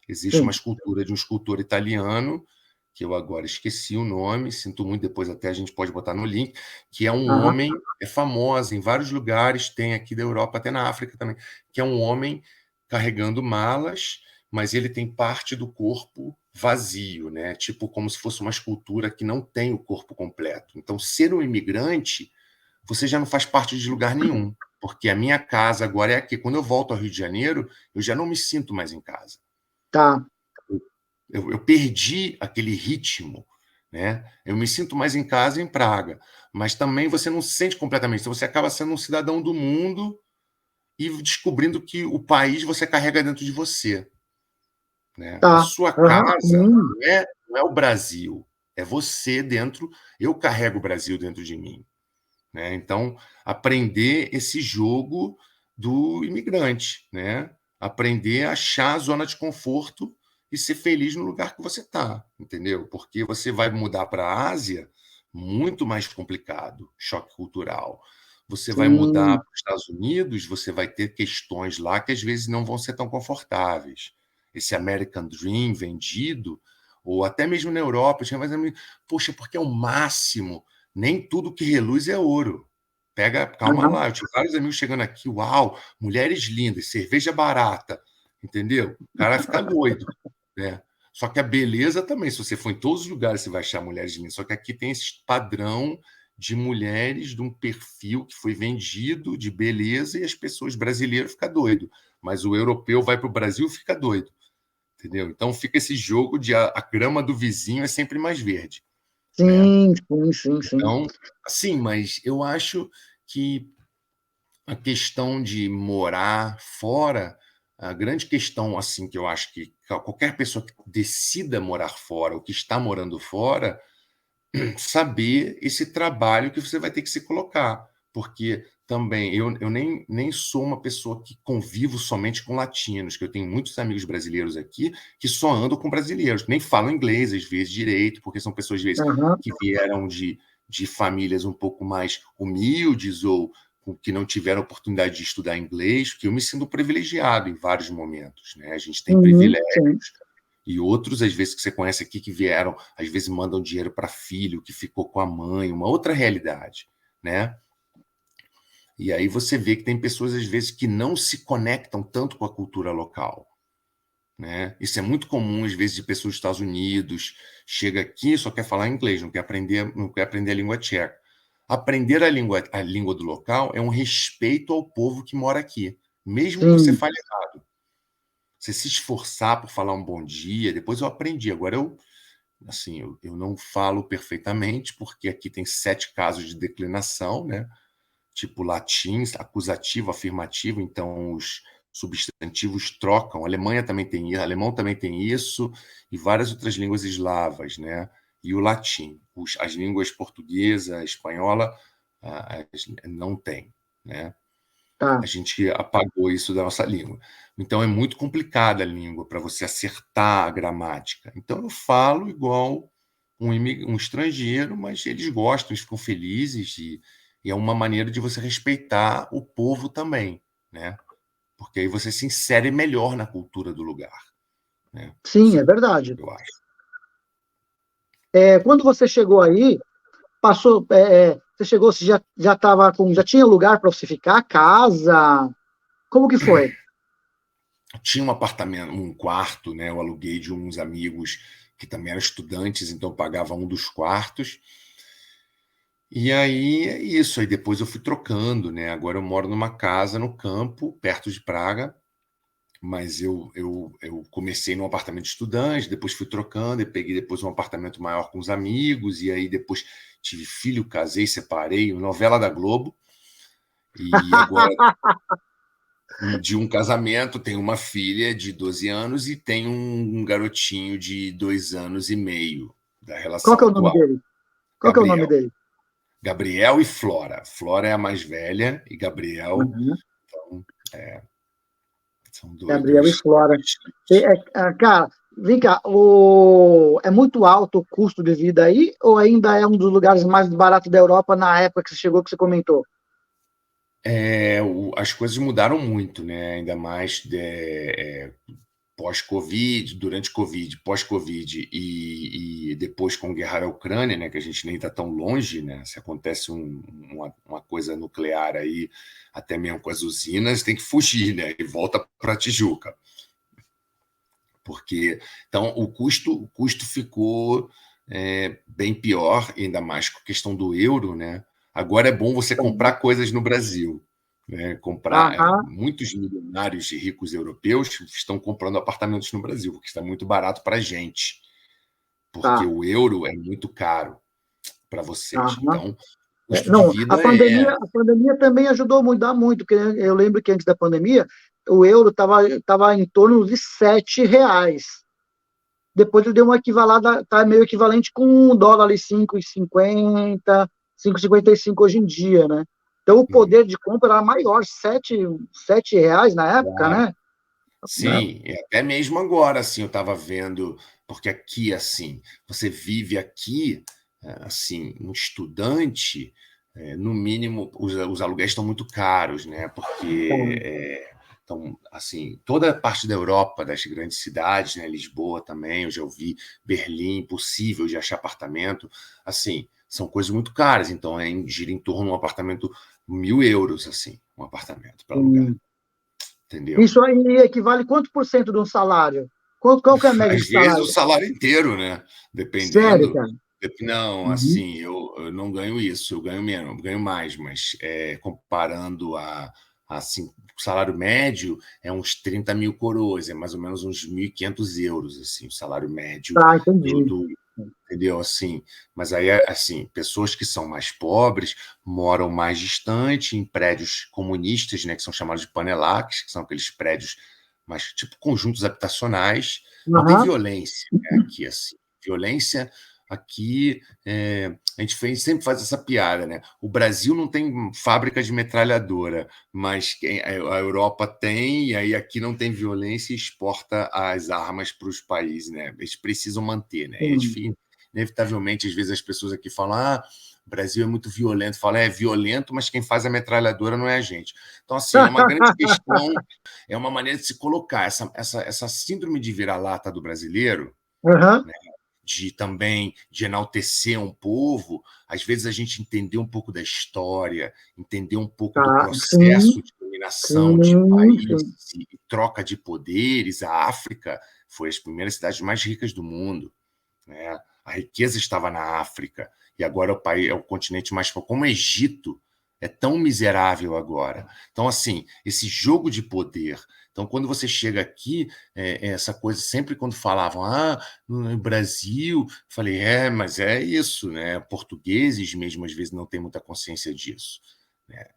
[SPEAKER 2] Existe uma
[SPEAKER 1] Sim.
[SPEAKER 2] escultura de um escultor italiano, que eu agora esqueci o nome, sinto muito, depois até a gente pode botar no link, que é um
[SPEAKER 1] Aham,
[SPEAKER 2] homem, é famosa em vários lugares, tem aqui da Europa, até na África também, que é um homem carregando malas, mas ele tem parte do corpo vazio, né? Tipo como se fosse uma escultura que não tem o corpo completo. Então, ser um imigrante, você já não faz parte de lugar nenhum, porque a minha casa agora é aqui. Quando eu volto ao Rio de Janeiro, eu já não me sinto mais em casa.
[SPEAKER 1] tá.
[SPEAKER 2] Eu perdi aquele ritmo, né? Eu me sinto mais em casa em Praga, mas também você não se sente completamente. Então você acaba sendo um cidadão do mundo e descobrindo que o país você carrega dentro de você, né? A
[SPEAKER 1] Tá.
[SPEAKER 2] sua
[SPEAKER 1] Aham,
[SPEAKER 2] casa
[SPEAKER 1] sim.
[SPEAKER 2] não é o Brasil, é você dentro. Eu carrego o Brasil dentro de mim, né? Então aprender esse jogo do imigrante, né? aprender a achar a zona de conforto e ser feliz no lugar que você está, entendeu? Porque você vai mudar para a Ásia, muito mais complicado, choque cultural. Você vai mudar
[SPEAKER 1] Sim.
[SPEAKER 2] para os Estados Unidos, você vai ter questões lá que às vezes não vão ser tão confortáveis. Esse American Dream vendido, ou até mesmo na Europa, poxa, porque é o máximo, nem tudo que reluz é ouro. Pega, calma
[SPEAKER 1] Aham.
[SPEAKER 2] lá, eu tive vários amigos chegando aqui, uau, mulheres lindas, cerveja barata, entendeu? O cara vai ficar doido, né? Só que a beleza também, se você for em todos os lugares, você vai achar mulheres lindas. Só que aqui tem esse padrão de mulheres de um perfil que foi vendido de beleza e as pessoas brasileiras ficam doido. Mas o europeu vai para o Brasil e fica doido, entendeu? Então fica esse jogo de a grama do vizinho é sempre mais verde, né?
[SPEAKER 1] Sim, sim, sim, sim.
[SPEAKER 2] Então, assim, mas eu acho que a questão de morar fora, a grande questão assim que eu acho que qualquer pessoa que decida morar fora ou que está morando fora, saber esse trabalho que você vai ter que se colocar, porque também eu nem sou uma pessoa que convivo somente com latinos, que eu tenho muitos amigos brasileiros aqui que só andam com brasileiros, nem falam inglês às vezes direito, porque são pessoas às vezes
[SPEAKER 1] Aham.
[SPEAKER 2] que vieram de famílias um pouco mais humildes ou que não tiveram oportunidade de estudar inglês, que eu me sinto privilegiado em vários momentos, né? A gente tem
[SPEAKER 1] Uhum,
[SPEAKER 2] privilégios
[SPEAKER 1] sim.
[SPEAKER 2] e outros, às vezes, que você conhece aqui, que vieram, às vezes mandam dinheiro para filho, que ficou com a mãe, uma outra realidade, né? E aí você vê que tem pessoas, às vezes, que não se conectam tanto com a cultura local, né? Isso é muito comum, às vezes, de pessoas dos Estados Unidos, chega aqui e só quer falar inglês, não quer aprender a língua tcheca. Aprender a língua do local é um respeito ao povo que mora aqui, mesmo que você
[SPEAKER 1] Sim,
[SPEAKER 2] fale errado. Você se esforçar por falar um bom dia, depois eu aprendi, agora assim, eu não falo perfeitamente, porque aqui tem 7 casos de declinação, né? Tipo latim, acusativo, afirmativo, então os substantivos trocam. A Alemanha também tem isso, alemão também tem isso, e várias outras línguas eslavas, né? E o latim. As línguas portuguesa, espanhola, não tem, né?
[SPEAKER 1] tá.
[SPEAKER 2] A gente apagou isso da nossa língua. Então é muito complicada a língua para você acertar a gramática. Então eu falo igual um estrangeiro, mas eles gostam, eles ficam felizes e é uma maneira de você respeitar o povo também, né? Porque aí você se insere melhor na cultura do lugar, né?
[SPEAKER 1] Sim, é
[SPEAKER 2] Sim,
[SPEAKER 1] verdade.
[SPEAKER 2] eu acho.
[SPEAKER 1] Quando você chegou aí, passou, você chegou, você já estava com, já tinha lugar para você ficar, casa? Como que foi?
[SPEAKER 2] Tinha um apartamento, um quarto, né? Eu aluguei de uns amigos que também eram estudantes, então eu pagava um dos quartos. E aí é isso, aí depois eu fui trocando, né? Agora eu moro numa casa no campo, perto de Praga, mas eu comecei num apartamento de estudante, depois fui trocando, e peguei depois um apartamento maior com os amigos, e aí depois tive filho, casei, separei, novela da Globo, e agora de um casamento tenho uma filha de 12 anos e tenho um garotinho de 2 anos e meio da
[SPEAKER 1] Qual que
[SPEAKER 2] relação
[SPEAKER 1] é o nome
[SPEAKER 2] atual,
[SPEAKER 1] dele? Qual que é o nome
[SPEAKER 2] Gabriel.
[SPEAKER 1] dele?
[SPEAKER 2] Gabriel e Flora. Flora é a mais velha e Gabriel,
[SPEAKER 1] Uhum.
[SPEAKER 2] então, são
[SPEAKER 1] Gabriel e
[SPEAKER 2] dois.
[SPEAKER 1] Flora. Cara, vem cá, é muito alto o custo de vida aí, ou ainda é um dos lugares mais baratos da Europa na época que você chegou, que você comentou?
[SPEAKER 2] As coisas mudaram muito, né? Ainda mais pós-Covid, durante Covid, pós-Covid e depois com a guerra da Ucrânia, né? Que a gente nem está tão longe, né? Se acontece uma coisa nuclear aí, até mesmo com as usinas, tem que fugir, né? E volta para Tijuca. Porque então o custo ficou bem pior, ainda mais com a questão do euro, né? Agora é bom você comprar coisas no Brasil, né? Comprar
[SPEAKER 1] Aham,
[SPEAKER 2] muitos milionários e ricos europeus estão comprando apartamentos no Brasil, porque está muito barato para a gente, porque
[SPEAKER 1] tá.
[SPEAKER 2] o euro é muito caro para vocês.
[SPEAKER 1] Aham.
[SPEAKER 2] Então, custo de
[SPEAKER 1] Não,
[SPEAKER 2] vida
[SPEAKER 1] a pandemia também ajudou a mudar muito, porque eu lembro que antes da pandemia o euro tava em torno de R$ 7. Depois ele deu uma equivalada, tá meio equivalente com um dólar ali, 5,50, 5,55 hoje em dia, né? Então o poder de compra era maior, sete reais na época,
[SPEAKER 2] claro.
[SPEAKER 1] né? né?
[SPEAKER 2] Sim, e até mesmo agora, assim, eu estava vendo, porque aqui, assim, você vive aqui, assim, um estudante, no mínimo, os aluguéis estão muito caros, né? Porque,
[SPEAKER 1] Então,
[SPEAKER 2] então, assim, toda a parte da Europa, das grandes cidades, né? Lisboa também, eu já ouvi, Berlim, impossível de achar apartamento, assim, são coisas muito caras, então gira em torno de um apartamento 1.000 euros, assim, um apartamento para alugar,
[SPEAKER 1] hum,
[SPEAKER 2] entendeu?
[SPEAKER 1] isso aí equivale quanto por cento de um salário? Qual que é a média de
[SPEAKER 2] Às vezes o
[SPEAKER 1] salário?
[SPEAKER 2] salário inteiro, né?
[SPEAKER 1] Sério,
[SPEAKER 2] Dependendo.
[SPEAKER 1] cara?
[SPEAKER 2] Não,
[SPEAKER 1] Uhum.
[SPEAKER 2] assim, eu não ganho isso, eu ganho menos, eu ganho mais, mas comparando assim, o salário médio é uns 30.000 coroas, é mais ou menos uns 1.500 euros, assim, o salário médio
[SPEAKER 1] Tá,
[SPEAKER 2] do,
[SPEAKER 1] entendi.
[SPEAKER 2] do, entendeu? Assim, mas aí, assim, pessoas que são mais pobres moram mais distante, em prédios comunistas, né, que são chamados de panelaques, que são aqueles prédios mais tipo conjuntos habitacionais. Não tem
[SPEAKER 1] Aham.
[SPEAKER 2] violência, né, aqui, assim. Violência aqui, a gente sempre faz essa piada, né? O Brasil não tem fábrica de metralhadora, mas a Europa tem, e aí aqui não tem violência e exporta as armas para os países, né? Eles precisam manter, né? E é
[SPEAKER 1] Sim.
[SPEAKER 2] difícil, inevitavelmente, às vezes as pessoas aqui falam: ah, o Brasil é muito violento. Falam: é violento, mas quem faz a metralhadora não é a gente. Então, assim, é uma grande questão, é uma maneira de se colocar essa síndrome de vira-lata do brasileiro,
[SPEAKER 1] Aham.
[SPEAKER 2] de também de enaltecer um povo, às vezes a gente entender um pouco da história, entender um pouco do
[SPEAKER 1] Tá, sim,
[SPEAKER 2] processo de dominação de
[SPEAKER 1] sim, sim.
[SPEAKER 2] países e troca de poderes. A África foi as primeiras cidades mais ricas do mundo, né? A riqueza estava na África e agora o país é o continente mais pobre. Como o Egito é tão miserável agora. Então, assim, esse jogo de poder. Então, quando você chega aqui, essa coisa, sempre quando falavam, no Brasil, eu falei, mas é isso, né? Portugueses mesmo, às vezes, não têm muita consciência disso, né?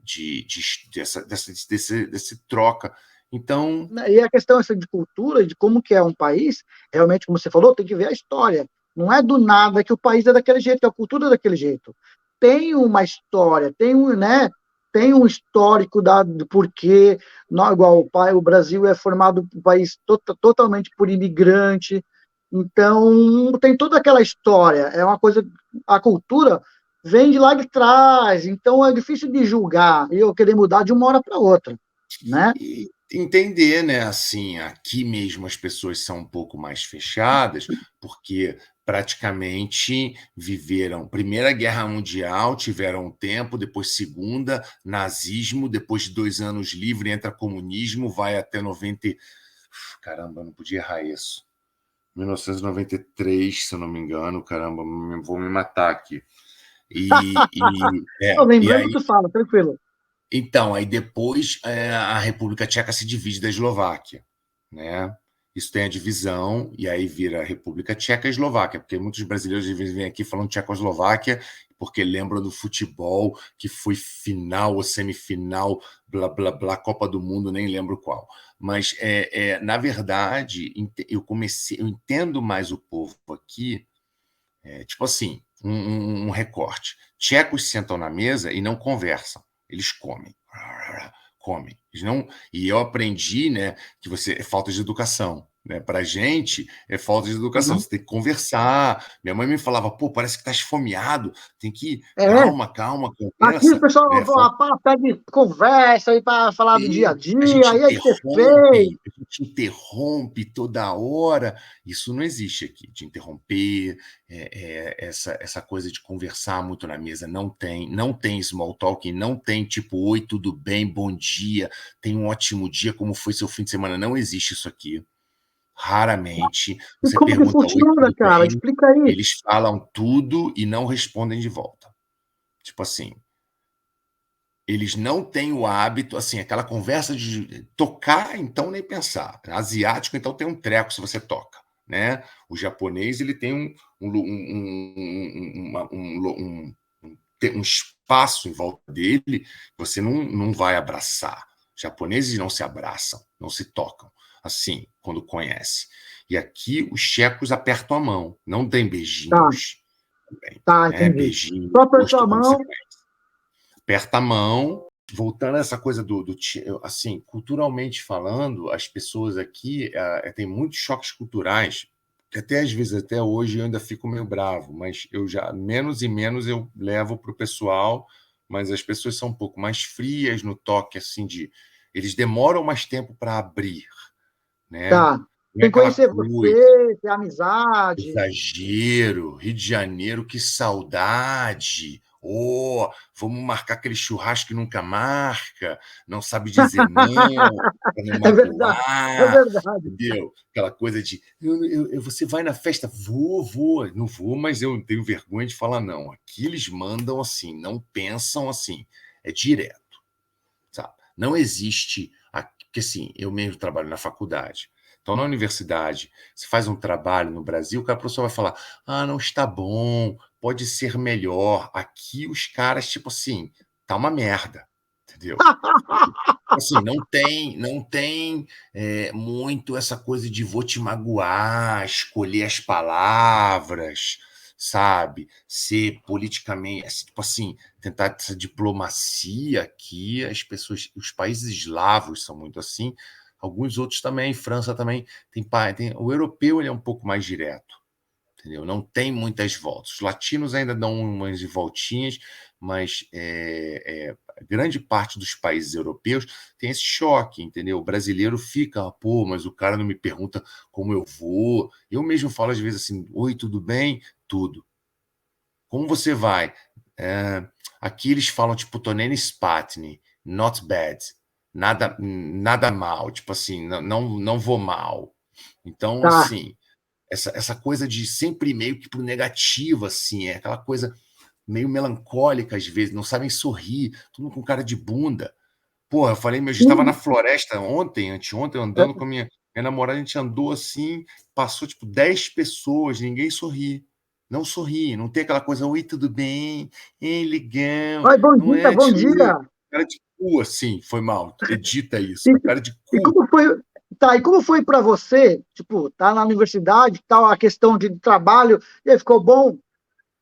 [SPEAKER 2] Desse troca. Então,
[SPEAKER 1] Né, e a questão essa de cultura, de como que é um país, realmente, como você falou, tem que ver a história. Não é do nada que o país é daquele jeito, que a cultura é daquele jeito. Tem uma história, né, tem um histórico do porquê, não, igual o Brasil é formado um país totalmente por imigrante, então tem toda aquela história, é uma coisa, a cultura vem de lá de trás, então é difícil de julgar e eu querer mudar de uma hora para outra, né?
[SPEAKER 2] e entender, né, assim, aqui mesmo as pessoas são um pouco mais fechadas, porque praticamente viveram Primeira Guerra Mundial, tiveram um tempo, depois Segunda, nazismo, depois de 2 anos livre, entra comunismo, vai até 90. Caramba, não podia errar isso. 1993, se eu não me engano, caramba, vou me matar aqui.
[SPEAKER 1] Não,
[SPEAKER 2] E
[SPEAKER 1] lembrando,
[SPEAKER 2] aí
[SPEAKER 1] tu fala, tranquilo.
[SPEAKER 2] então, aí depois a República Tcheca se divide da Eslováquia, né? Isso tem a divisão, e aí vira a República Tcheca e Eslováquia, porque muitos brasileiros às vezes vêm aqui falando Tchecoslováquia, porque lembram do futebol, que foi final ou semifinal, blá, blá, blá, Copa do Mundo, nem lembro qual. Mas, na verdade, eu entendo mais o povo aqui, tipo assim, um recorte. Tchecos sentam na mesa e não conversam, eles comem. Comem. Eles não, e eu aprendi, né, que você é falta de educação. Né? Para gente é falta de educação.
[SPEAKER 1] Uhum.
[SPEAKER 2] Você tem que conversar. Minha mãe me falava, pô, parece que está esfomeado. Tem que
[SPEAKER 1] É,
[SPEAKER 2] calma, calma,
[SPEAKER 1] aqui o
[SPEAKER 2] conversa.
[SPEAKER 1] pessoal
[SPEAKER 2] Né?
[SPEAKER 1] pega e conversa aí para falar do dia
[SPEAKER 2] E
[SPEAKER 1] a dia, aí é de ser feio.
[SPEAKER 2] a gente interrompe toda hora. Isso não existe aqui, de interromper, essa coisa de conversar muito na mesa. Não tem small talk, não tem tipo, oi, tudo bem, bom dia, tem um ótimo dia, como foi seu fim de semana? Não existe isso aqui. Raramente.
[SPEAKER 1] E
[SPEAKER 2] Você
[SPEAKER 1] como que
[SPEAKER 2] pergunta, oi,
[SPEAKER 1] funciona,
[SPEAKER 2] tudo
[SPEAKER 1] cara?
[SPEAKER 2] bem?
[SPEAKER 1] Explica aí.
[SPEAKER 2] Eles falam tudo e não respondem de volta. Tipo assim, eles não têm o hábito, assim, aquela conversa de tocar, então nem pensar. Asiático, então tem um treco se você toca, né? O japonês, ele tem um espaço em volta dele, você não vai abraçar. Os japoneses não se abraçam, não se tocam, assim, quando conhece. E aqui os tchecos apertam a mão, não tem
[SPEAKER 1] Tá,
[SPEAKER 2] beijinhos também,
[SPEAKER 1] tá,
[SPEAKER 2] né?
[SPEAKER 1] entendi.
[SPEAKER 2] Beijinho no
[SPEAKER 1] Só apertou
[SPEAKER 2] rosto
[SPEAKER 1] a
[SPEAKER 2] quando você
[SPEAKER 1] mão,
[SPEAKER 2] conhece. Aperta a mão, voltando a essa coisa assim, culturalmente falando, as pessoas aqui têm muitos choques culturais, que até às vezes, até hoje, eu ainda fico meio bravo, mas eu já, menos e menos, eu levo para o pessoal, mas as pessoas são um pouco mais frias no toque, assim, eles demoram mais tempo para abrir, né?
[SPEAKER 1] Tá.
[SPEAKER 2] Não é
[SPEAKER 1] Tem que
[SPEAKER 2] aquela
[SPEAKER 1] conhecer
[SPEAKER 2] coisa,
[SPEAKER 1] você, ter amizade.
[SPEAKER 2] exagero, Rio de Janeiro, que saudade. Oh, vamos marcar aquele churrasco que nunca marca, não sabe dizer não, para não
[SPEAKER 1] É verdade, é
[SPEAKER 2] magoar,
[SPEAKER 1] verdade.
[SPEAKER 2] entendeu? Aquela coisa de você vai na festa? Vou, não vou, mas eu tenho vergonha de falar não. Aqui eles mandam assim, não pensam assim, é direto, sabe? Não existe, porque assim, eu mesmo trabalho na faculdade. Então, na universidade, se faz um trabalho no Brasil, o professor vai falar: ah, não está bom, pode ser melhor. Aqui os caras, tipo assim, tá uma merda, entendeu? Assim, não tem muito essa coisa de vou te magoar, escolher as palavras, sabe? Ser politicamente, tipo assim, tentar essa diplomacia aqui, as pessoas, os países eslavos são muito assim, alguns outros também, França também o europeu ele é um pouco mais direto, entendeu? Não tem muitas voltas. Os latinos ainda dão umas voltinhas, mas grande parte dos países europeus tem esse choque, entendeu? O brasileiro fica, pô, mas o cara não me pergunta como eu vou. Eu mesmo falo às vezes assim: oi, tudo bem? Tudo. Como você vai? É, aqui eles falam tipo Tonene Spatni, not bad. Nada mal, tipo assim, não vou mal. Então,
[SPEAKER 1] Tá.
[SPEAKER 2] assim, essa coisa de sempre meio que pro negativo, assim, é aquela coisa meio melancólica às vezes, não sabem sorrir, todo mundo com cara de bunda. Porra, eu falei, meu, a gente estava na
[SPEAKER 1] Sim.
[SPEAKER 2] floresta ontem, anteontem, andando com a minha namorada, a gente andou assim, passou tipo 10 pessoas, ninguém sorri. Não sorri, não tem aquela coisa, oi, tudo bem? Ei, legal.
[SPEAKER 1] Oi, bom
[SPEAKER 2] Não
[SPEAKER 1] dia,
[SPEAKER 2] é,
[SPEAKER 1] bom
[SPEAKER 2] tipo,
[SPEAKER 1] dia.
[SPEAKER 2] cara de cu, assim, foi mal, edita isso,
[SPEAKER 1] E,
[SPEAKER 2] cara de
[SPEAKER 1] e
[SPEAKER 2] cu.
[SPEAKER 1] como foi, tá, e como foi para você, tipo, tá na universidade, tal, a questão de trabalho, e aí ficou bom?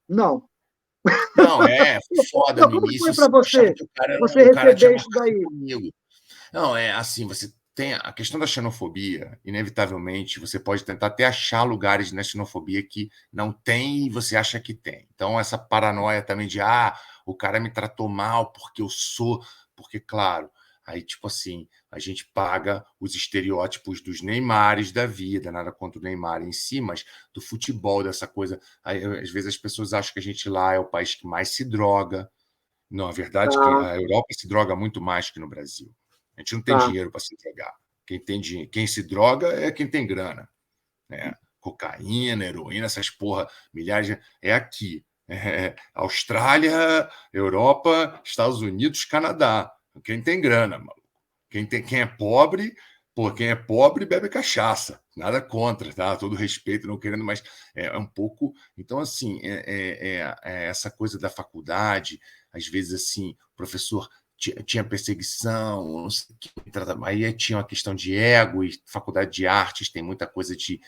[SPEAKER 1] Não.
[SPEAKER 2] Não, foi foda
[SPEAKER 1] Não,
[SPEAKER 2] no
[SPEAKER 1] como foi
[SPEAKER 2] início,
[SPEAKER 1] para
[SPEAKER 2] eu achava
[SPEAKER 1] você,
[SPEAKER 2] que
[SPEAKER 1] você
[SPEAKER 2] o cara tinha
[SPEAKER 1] receber isso
[SPEAKER 2] marcado
[SPEAKER 1] daí?
[SPEAKER 2] comigo. Não, é assim, você tem a questão da xenofobia, inevitavelmente, você pode tentar até achar lugares na xenofobia que não tem e você acha que tem. Então, essa paranoia também de, o cara me tratou mal porque eu sou, porque, claro, aí, tipo assim, a gente paga os estereótipos dos Neymares da vida, nada contra o Neymar em si, mas do futebol, dessa coisa. Aí, às vezes as pessoas acham que a gente lá é o país que mais se droga. Não, a verdade é que
[SPEAKER 1] Tá,
[SPEAKER 2] a Europa se droga muito mais que no Brasil. A gente não tem
[SPEAKER 1] tá,
[SPEAKER 2] dinheiro para se drogar. Quem tem dinheiro, quem se droga é quem tem grana, né? Cocaína, heroína, essas porra, milhares é aqui. Austrália, Europa, Estados Unidos, Canadá. Quem tem grana, mano. Quem é pobre, pô, quem é pobre bebe cachaça. Nada contra, tá? Todo respeito, não querendo, mas é um pouco. Então, assim, essa coisa da faculdade, às vezes, assim, o professor tinha perseguição, não sei o que, aí tinha uma questão de ego, e faculdade de artes tem muita coisa de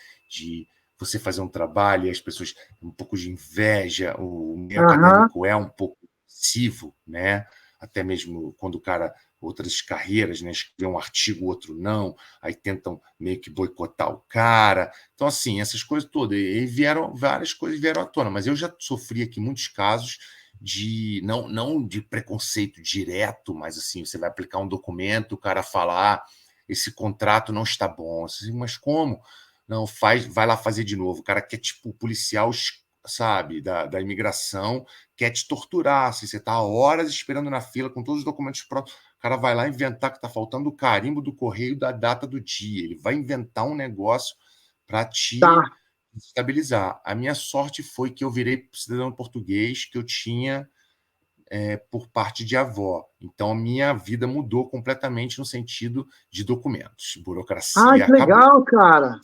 [SPEAKER 2] você fazer um trabalho e as pessoas, um pouco de inveja, o meio
[SPEAKER 1] aham,
[SPEAKER 2] acadêmico é um pouco nocivo, né? Até mesmo quando o cara outras carreiras, né? Escrever um artigo, outro não, aí tentam meio que boicotar o cara. Então, assim, essas coisas todas. E vieram, várias coisas vieram à tona, mas eu já sofri aqui muitos casos de, não de preconceito direto, mas assim, você vai aplicar um documento, o cara fala, esse contrato não está bom. Assim, mas como? Não, vai lá fazer de novo. O cara quer, tipo, o policial, sabe, da imigração, quer te torturar. Assim, você está horas esperando na fila com todos os documentos prontos. O cara vai lá inventar que está faltando o carimbo do correio da data do dia. Ele vai inventar um negócio para te
[SPEAKER 1] tá.
[SPEAKER 2] estabilizar. A minha sorte foi que eu virei cidadão português, que eu tinha por parte de avó. Então, a minha vida mudou completamente no sentido de documentos.
[SPEAKER 1] Ah,
[SPEAKER 2] Burocracia
[SPEAKER 1] que
[SPEAKER 2] acabou.
[SPEAKER 1] legal, cara.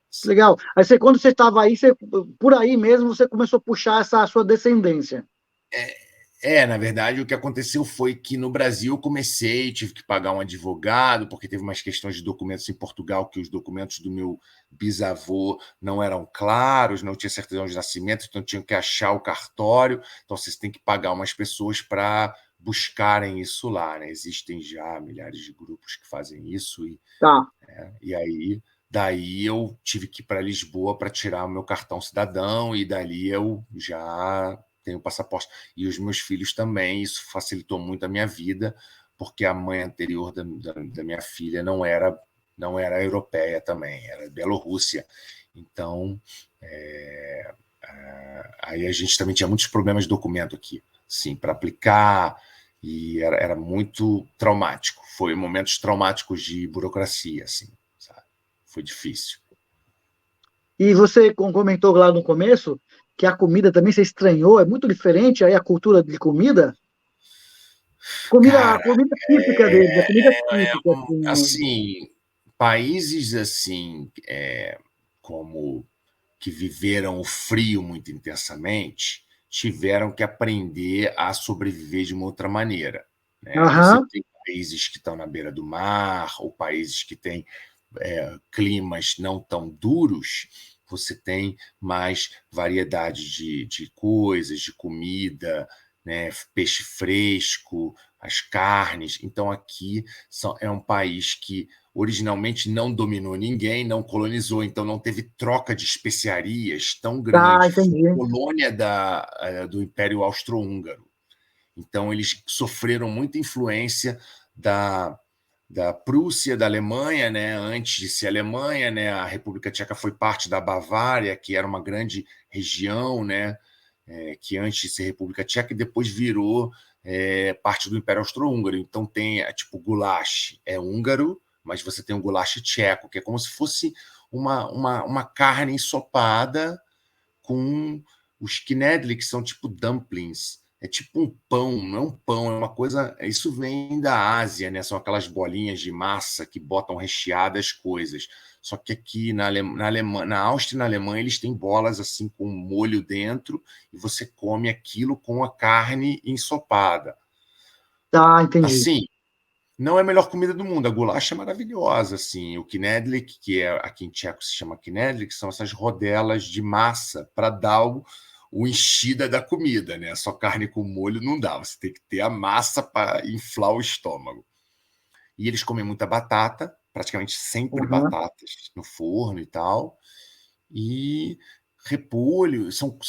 [SPEAKER 1] Que legal. Aí você, quando você estava aí, você, por aí mesmo, você começou a puxar essa sua descendência.
[SPEAKER 2] Na verdade, o que aconteceu foi que no Brasil eu comecei, tive que pagar um advogado, porque teve umas questões de documentos em Portugal, que os documentos do meu bisavô não eram claros, não tinha certidão de nascimento, então tinha que achar o cartório. Então, vocês têm que pagar umas pessoas para buscarem isso lá, né? Existem já milhares de grupos que fazem isso,
[SPEAKER 1] Tá.
[SPEAKER 2] e aí daí eu tive que ir para Lisboa para tirar o meu cartão cidadão, e dali eu já tenho passaporte. E os meus filhos também, isso facilitou muito a minha vida, porque a mãe anterior da minha filha não era europeia também, era Bielorrússia. Então, aí a gente também tinha muitos problemas de documento aqui, sim, para aplicar, e era muito traumático. Foi momentos traumáticos de burocracia, assim, sabe? Foi difícil.
[SPEAKER 1] E você comentou lá no começo que a comida também você estranhou, é muito diferente aí a cultura de comida? A
[SPEAKER 2] Cara,
[SPEAKER 1] comida típica deles, a comida típica, assim.
[SPEAKER 2] assim, países assim, como que viveram o frio muito intensamente, tiveram que aprender a sobreviver de uma outra maneira, né? Você
[SPEAKER 1] Aham,
[SPEAKER 2] tem países que estão na beira do mar, ou países que têm climas não tão duros, você tem mais variedade de coisas, de comida, né? Peixe fresco, as carnes. Então, aqui é um país que originalmente não dominou ninguém, não colonizou, então não teve troca de especiarias tão
[SPEAKER 1] tá,
[SPEAKER 2] grande. Foi
[SPEAKER 1] entendi.
[SPEAKER 2] colônia do Império Austro-Húngaro. Então, eles sofreram muita influência da, da Prússia, da Alemanha, né? Antes de ser Alemanha, né? A República Tcheca foi parte da Bavária, que era uma grande região, né? Que antes de ser República Tcheca, e depois virou parte do Império Austro-Húngaro. Então tem, tipo, goulash é húngaro, mas você tem o goulash tcheco, que é como se fosse uma carne ensopada com os knedli, que são tipo dumplings. É tipo um pão, não é um pão, é uma coisa. Isso vem da Ásia, né? São aquelas bolinhas de massa que botam recheadas coisas. Só que aqui na Áustria e na Alemanha, eles têm bolas assim com molho dentro, e você come aquilo com a carne ensopada.
[SPEAKER 1] Tá, entendi.
[SPEAKER 2] Assim, não é a melhor comida do mundo. A goulash é maravilhosa, assim. O knedlik, que aqui em tcheco se chama knedlik, são essas rodelas de massa para dar o enchida da comida, né? Só carne com molho não dá. Você tem que ter a massa para inflar o estômago. E eles comem muita batata, praticamente sempre
[SPEAKER 1] Aham.
[SPEAKER 2] batatas no forno e tal. E repolho, são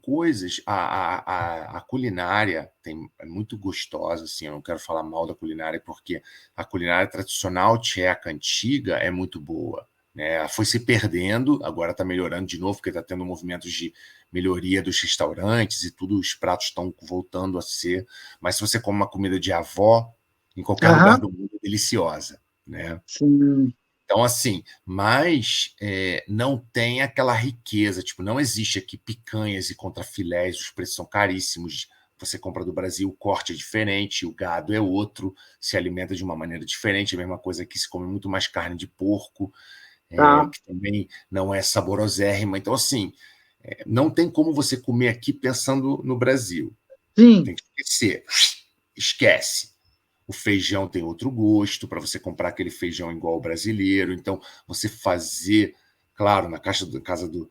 [SPEAKER 2] coisas. A culinária é muito gostosa, assim. Eu não quero falar mal da culinária, porque a culinária tradicional tcheca antiga é muito boa, né? Ela foi se perdendo, agora está melhorando de novo, porque está tendo movimentos de melhoria dos restaurantes e tudo, os pratos estão voltando a ser. Mas se você come uma comida de avó, em qualquer lugar
[SPEAKER 1] Aham,
[SPEAKER 2] do mundo, é deliciosa, né?
[SPEAKER 1] sim.
[SPEAKER 2] Então, assim, mas não tem aquela riqueza, tipo, não existe aqui picanhas e contrafilés, os preços são caríssimos. Você compra do Brasil, o corte é diferente, o gado é outro, se alimenta de uma maneira diferente, a mesma coisa que se come muito mais carne de porco,
[SPEAKER 1] Tá.
[SPEAKER 2] que também não é saborosérrima. Então, assim, não tem como você comer aqui pensando no Brasil.
[SPEAKER 1] Sim.
[SPEAKER 2] Tem que esquecer. Esquece. O feijão tem outro gosto, para você comprar aquele feijão igual ao brasileiro. Então, você fazer, claro, na casa do.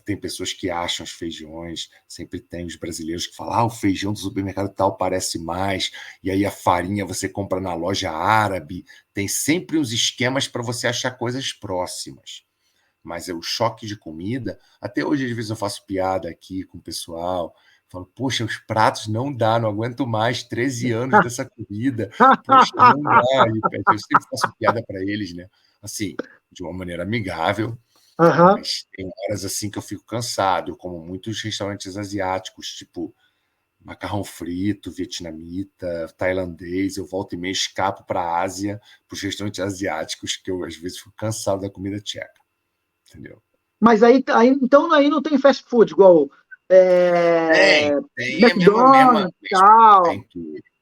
[SPEAKER 2] Tem pessoas que acham os feijões, sempre tem os brasileiros que falam: o feijão do supermercado tal parece mais, e aí a farinha você compra na loja árabe. Tem sempre os esquemas para você achar coisas próximas. Mas é o choque de comida. Até hoje, às vezes, eu faço piada aqui com o pessoal. Falo, poxa, os pratos não dá, não aguento mais 13 anos dessa comida. Poxa, não dá. Eu sempre faço piada para eles, né? Assim, de uma maneira amigável,
[SPEAKER 1] Aham.
[SPEAKER 2] mas tem horas assim que eu fico cansado. Eu como muitos restaurantes asiáticos, tipo macarrão frito, vietnamita, tailandês. Eu volto e meio escapo para a Ásia, para os restaurantes asiáticos, que eu às vezes fico cansado da comida tcheca, entendeu?
[SPEAKER 1] Mas aí, então aí não tem fast food, igual
[SPEAKER 2] Tem, tem a
[SPEAKER 1] McDonald's e tal.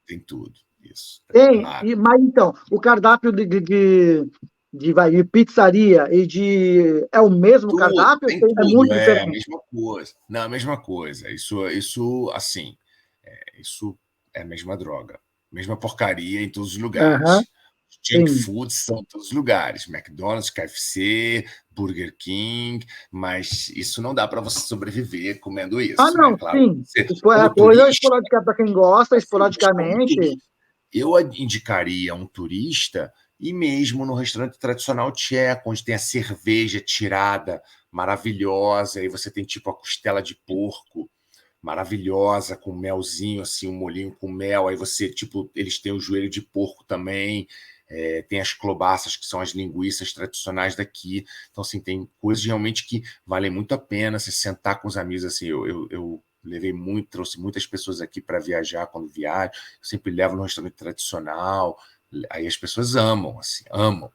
[SPEAKER 2] tem tudo, isso, tem,
[SPEAKER 1] Tem,
[SPEAKER 2] claro.
[SPEAKER 1] mas então, o cardápio de pizzaria e de. É o mesmo
[SPEAKER 2] Tudo,
[SPEAKER 1] cardápio?
[SPEAKER 2] tem
[SPEAKER 1] É
[SPEAKER 2] tudo,
[SPEAKER 1] muito
[SPEAKER 2] é a
[SPEAKER 1] diferente.
[SPEAKER 2] mesma coisa. Não, a mesma coisa. Isso assim, isso é a mesma droga, mesma porcaria em todos os
[SPEAKER 1] Aham.
[SPEAKER 2] lugares. junk foods são em todos os lugares, McDonald's, KFC, Burger King, mas isso não dá para você sobreviver comendo isso, né?
[SPEAKER 1] Não,
[SPEAKER 2] Claro,
[SPEAKER 1] sim.
[SPEAKER 2] você,
[SPEAKER 1] É
[SPEAKER 2] como
[SPEAKER 1] coisa
[SPEAKER 2] turista,
[SPEAKER 1] esporádica para quem gosta,
[SPEAKER 2] como
[SPEAKER 1] esporadicamente.
[SPEAKER 2] turista, eu indicaria um turista e mesmo no restaurante tradicional tcheco, onde tem a cerveja tirada, maravilhosa, aí você tem tipo a costela de porco, maravilhosa, com melzinho, assim, um molhinho com mel, aí você, tipo, eles têm o joelho de porco também, tem as klobassas, que são as linguiças tradicionais daqui, então, assim, tem coisas realmente que valem muito a pena, se sentar com os amigos, assim, eu levei muito, trouxe muitas pessoas aqui para viajar quando viajo, eu sempre levo no restaurante tradicional, aí as pessoas amam, assim, amam,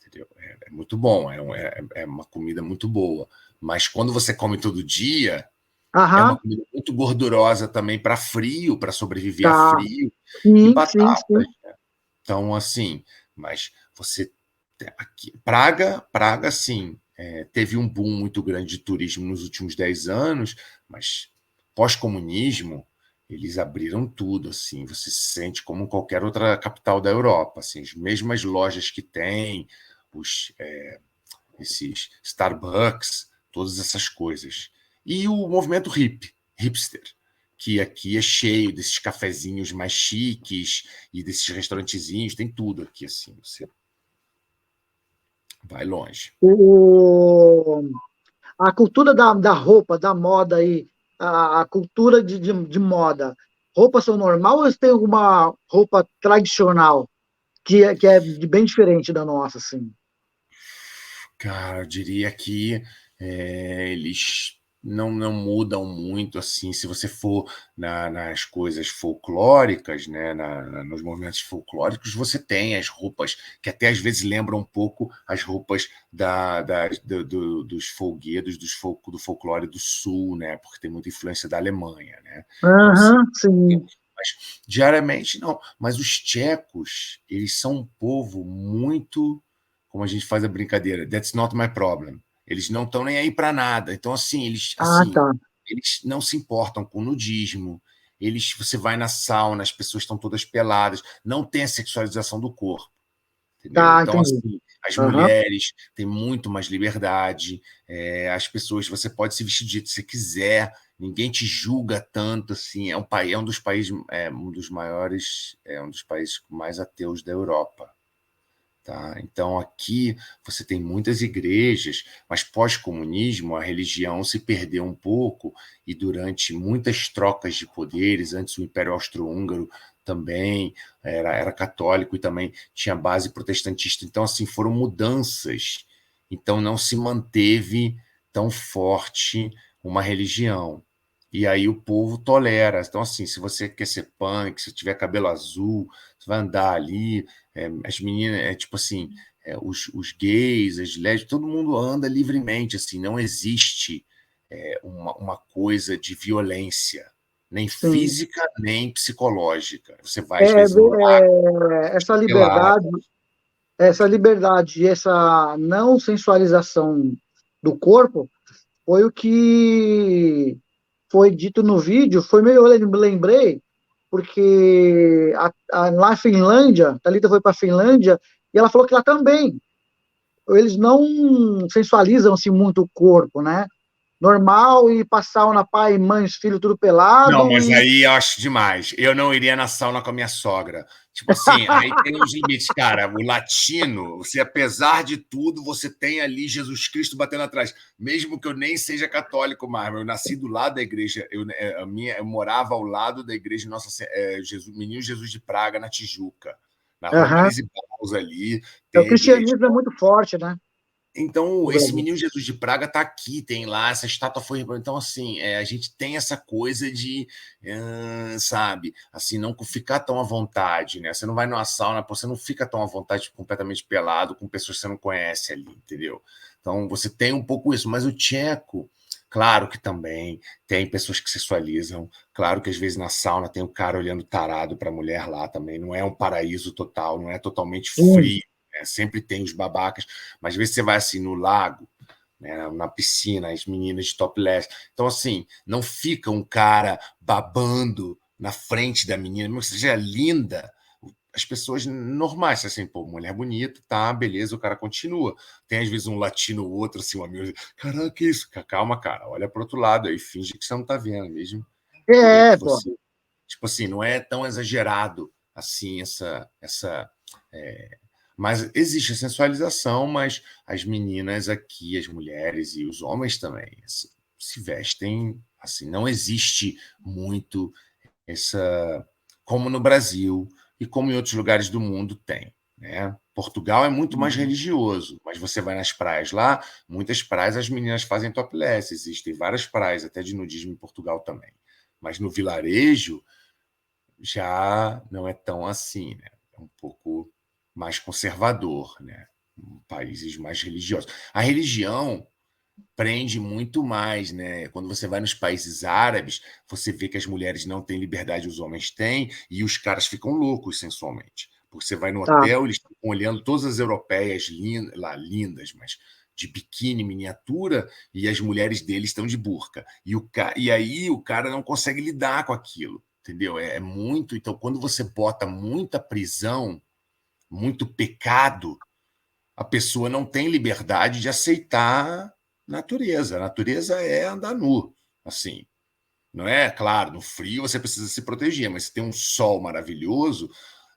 [SPEAKER 2] entendeu? É muito bom, é uma comida muito boa, mas quando você come todo dia, é uma
[SPEAKER 1] Aham,
[SPEAKER 2] comida muito gordurosa também para frio, para sobreviver a
[SPEAKER 1] tá.
[SPEAKER 2] frio, e
[SPEAKER 1] Sim, sim,
[SPEAKER 2] batatas.
[SPEAKER 1] sim.
[SPEAKER 2] Então, assim, mas você aqui, Praga, sim, teve um boom muito grande de turismo nos últimos 10 anos, mas pós-comunismo eles abriram tudo, assim, você se sente como qualquer outra capital da Europa, assim, as mesmas lojas que tem, os, esses Starbucks, todas essas coisas. E o movimento hipster, que aqui é cheio desses cafezinhos mais chiques e desses restaurantezinhos, tem tudo aqui, assim, você vai longe.
[SPEAKER 1] O, a cultura da roupa, da moda aí, a cultura de moda, roupas são normal ou eles têm alguma roupa tradicional que é bem diferente da nossa, assim?
[SPEAKER 2] Cara, eu diria que eles não mudam muito assim. Se você for nas coisas folclóricas, né, nos movimentos folclóricos, você tem as roupas que até às vezes lembram um pouco as roupas dos folguedos, do folclore do Sul, né, porque tem muita influência da Alemanha, né? Então, assim,
[SPEAKER 1] Aham, sim.
[SPEAKER 2] mas diariamente não. Mas os tchecos, eles são um povo muito, como a gente faz a brincadeira, that's not my problem. Eles não estão nem aí para nada. Então,
[SPEAKER 1] Ah, tá.
[SPEAKER 2] eles não se importam com nudismo. Você vai na sauna, as pessoas estão todas peladas. Não tem a sexualização do corpo. Entendeu?
[SPEAKER 1] Tá,
[SPEAKER 2] Então,
[SPEAKER 1] entendi.
[SPEAKER 2] assim, as
[SPEAKER 1] Aham.
[SPEAKER 2] mulheres têm muito mais liberdade, as pessoas, você pode se vestir do jeito que você quiser, ninguém te julga tanto, assim, é um dos países, um dos maiores, um dos países mais ateus da Europa. Tá? Então, aqui você tem muitas igrejas, mas pós-comunismo a religião se perdeu um pouco e durante muitas trocas de poderes, antes o Império Austro-Húngaro também era católico e também tinha base protestantista. Então, assim, foram mudanças. Então, não se manteve tão forte uma religião. E aí o povo tolera. Então, assim, se você quer ser punk, se tiver cabelo azul, você vai andar ali, as meninas, tipo assim, os gays, as lésbicas, todo mundo anda livremente, assim, não existe uma coisa de violência, nem
[SPEAKER 1] Sim.
[SPEAKER 2] física, nem psicológica. Você vai,
[SPEAKER 1] É,
[SPEAKER 2] às vezes, no lago,
[SPEAKER 1] essa
[SPEAKER 2] pelado.
[SPEAKER 1] liberdade, essa liberdade e essa não sensualização do corpo foi o que foi dito no vídeo, foi meio, eu lembrei, porque lá na Finlândia, a Thalita foi para a Finlândia, e ela falou que lá também, eles não sensualizam assim, muito o corpo, né? Normal e passar na pai, mãe, filho, tudo
[SPEAKER 2] Não,
[SPEAKER 1] pelado
[SPEAKER 2] mas
[SPEAKER 1] e...
[SPEAKER 2] aí eu acho demais. Eu não iria na sauna com a minha sogra. Tipo assim, aí tem uns limites, cara. O latino, você, apesar de tudo, você tem ali Jesus Cristo batendo atrás. Mesmo que eu nem seja católico mais, eu nasci do lado da igreja. Eu morava ao lado da igreja Menino Jesus de Praga, na Tijuca, na rua
[SPEAKER 1] Uhum.
[SPEAKER 2] Marise Barros ali,
[SPEAKER 1] O
[SPEAKER 2] tem a igreja.
[SPEAKER 1] cristianismo é muito forte, né?
[SPEAKER 2] Então,
[SPEAKER 1] No
[SPEAKER 2] esse
[SPEAKER 1] Brasil.
[SPEAKER 2] menino Jesus de Praga está aqui, tem lá, essa estátua foi. Então, assim, a gente tem essa coisa de, sabe, assim, não ficar tão à vontade, né? Você não vai numa sauna, você não fica tão à vontade, completamente pelado, com pessoas que você não conhece ali, entendeu? Então, você tem um pouco isso, mas o tcheco, claro que também tem pessoas que sexualizam, claro que às vezes na sauna tem um cara olhando tarado para a mulher lá também, não é um paraíso total, não é totalmente
[SPEAKER 1] Sim,
[SPEAKER 2] frio, né? Sempre tem os babacas, mas às vezes você vai assim no lago, né, na piscina, as meninas de topless. Então, assim, não fica um cara babando na frente da menina, mesmo que seja linda. as pessoas normais, assim, pô, mulher bonita, tá, beleza, o cara continua. Tem, às vezes, um latino ou outro, assim, um amigo, caraca, que isso? Calma, cara, olha pro outro lado aí, finge que você não tá vendo mesmo. Entendeu? Que
[SPEAKER 1] Pô.
[SPEAKER 2] você, tipo assim, não é tão exagerado, assim, mas existe a sensualização, mas as meninas aqui, as mulheres e os homens também, assim, se vestem, assim, não existe muito essa, como no Brasil e como em outros lugares do mundo tem, né? Portugal é muito mais
[SPEAKER 1] Uhum.
[SPEAKER 2] religioso, mas você vai nas praias lá, muitas praias as meninas fazem topless, existem várias praias, até de nudismo em Portugal também. Mas no vilarejo já não é tão assim, né? É um pouco mais conservador, né? Países mais religiosos. A religião prende muito mais, né? Quando você vai nos países árabes, você vê que as mulheres não têm liberdade, os homens têm, e os caras ficam loucos sensualmente. Porque você vai no
[SPEAKER 1] Tá.
[SPEAKER 2] hotel, eles estão olhando todas as europeias lá, lindas, mas de biquíni, miniatura, e as mulheres deles estão de burca. E aí o cara não consegue lidar com aquilo, entendeu? É muito. Então, quando você bota muita prisão, muito pecado, a pessoa não tem liberdade de aceitar a natureza. A natureza é andar nu, assim. Não é? Claro, no frio você precisa se proteger, mas se tem um sol maravilhoso,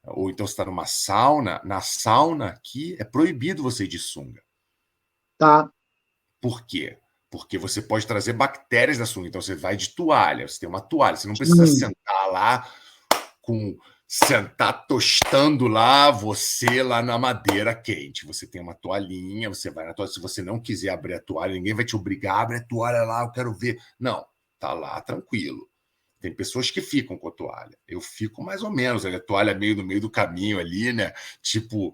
[SPEAKER 2] ou então você está numa sauna, na sauna aqui é proibido você ir de sunga.
[SPEAKER 1] Tá.
[SPEAKER 2] Por quê? Porque você pode trazer bactérias da sunga. Então você vai de toalha, você tem uma toalha, você não precisa
[SPEAKER 1] Sim.
[SPEAKER 2] sentar lá com sentar tostando lá, você lá na madeira quente. Você tem uma toalhinha, você vai na toalha. Se você não quiser abrir a toalha, ninguém vai te obrigar, abre a toalha lá, eu quero ver. Não, tá lá tranquilo. Tem pessoas que ficam com a toalha. Eu fico mais ou menos, a toalha meio no meio do caminho ali, né? Tipo,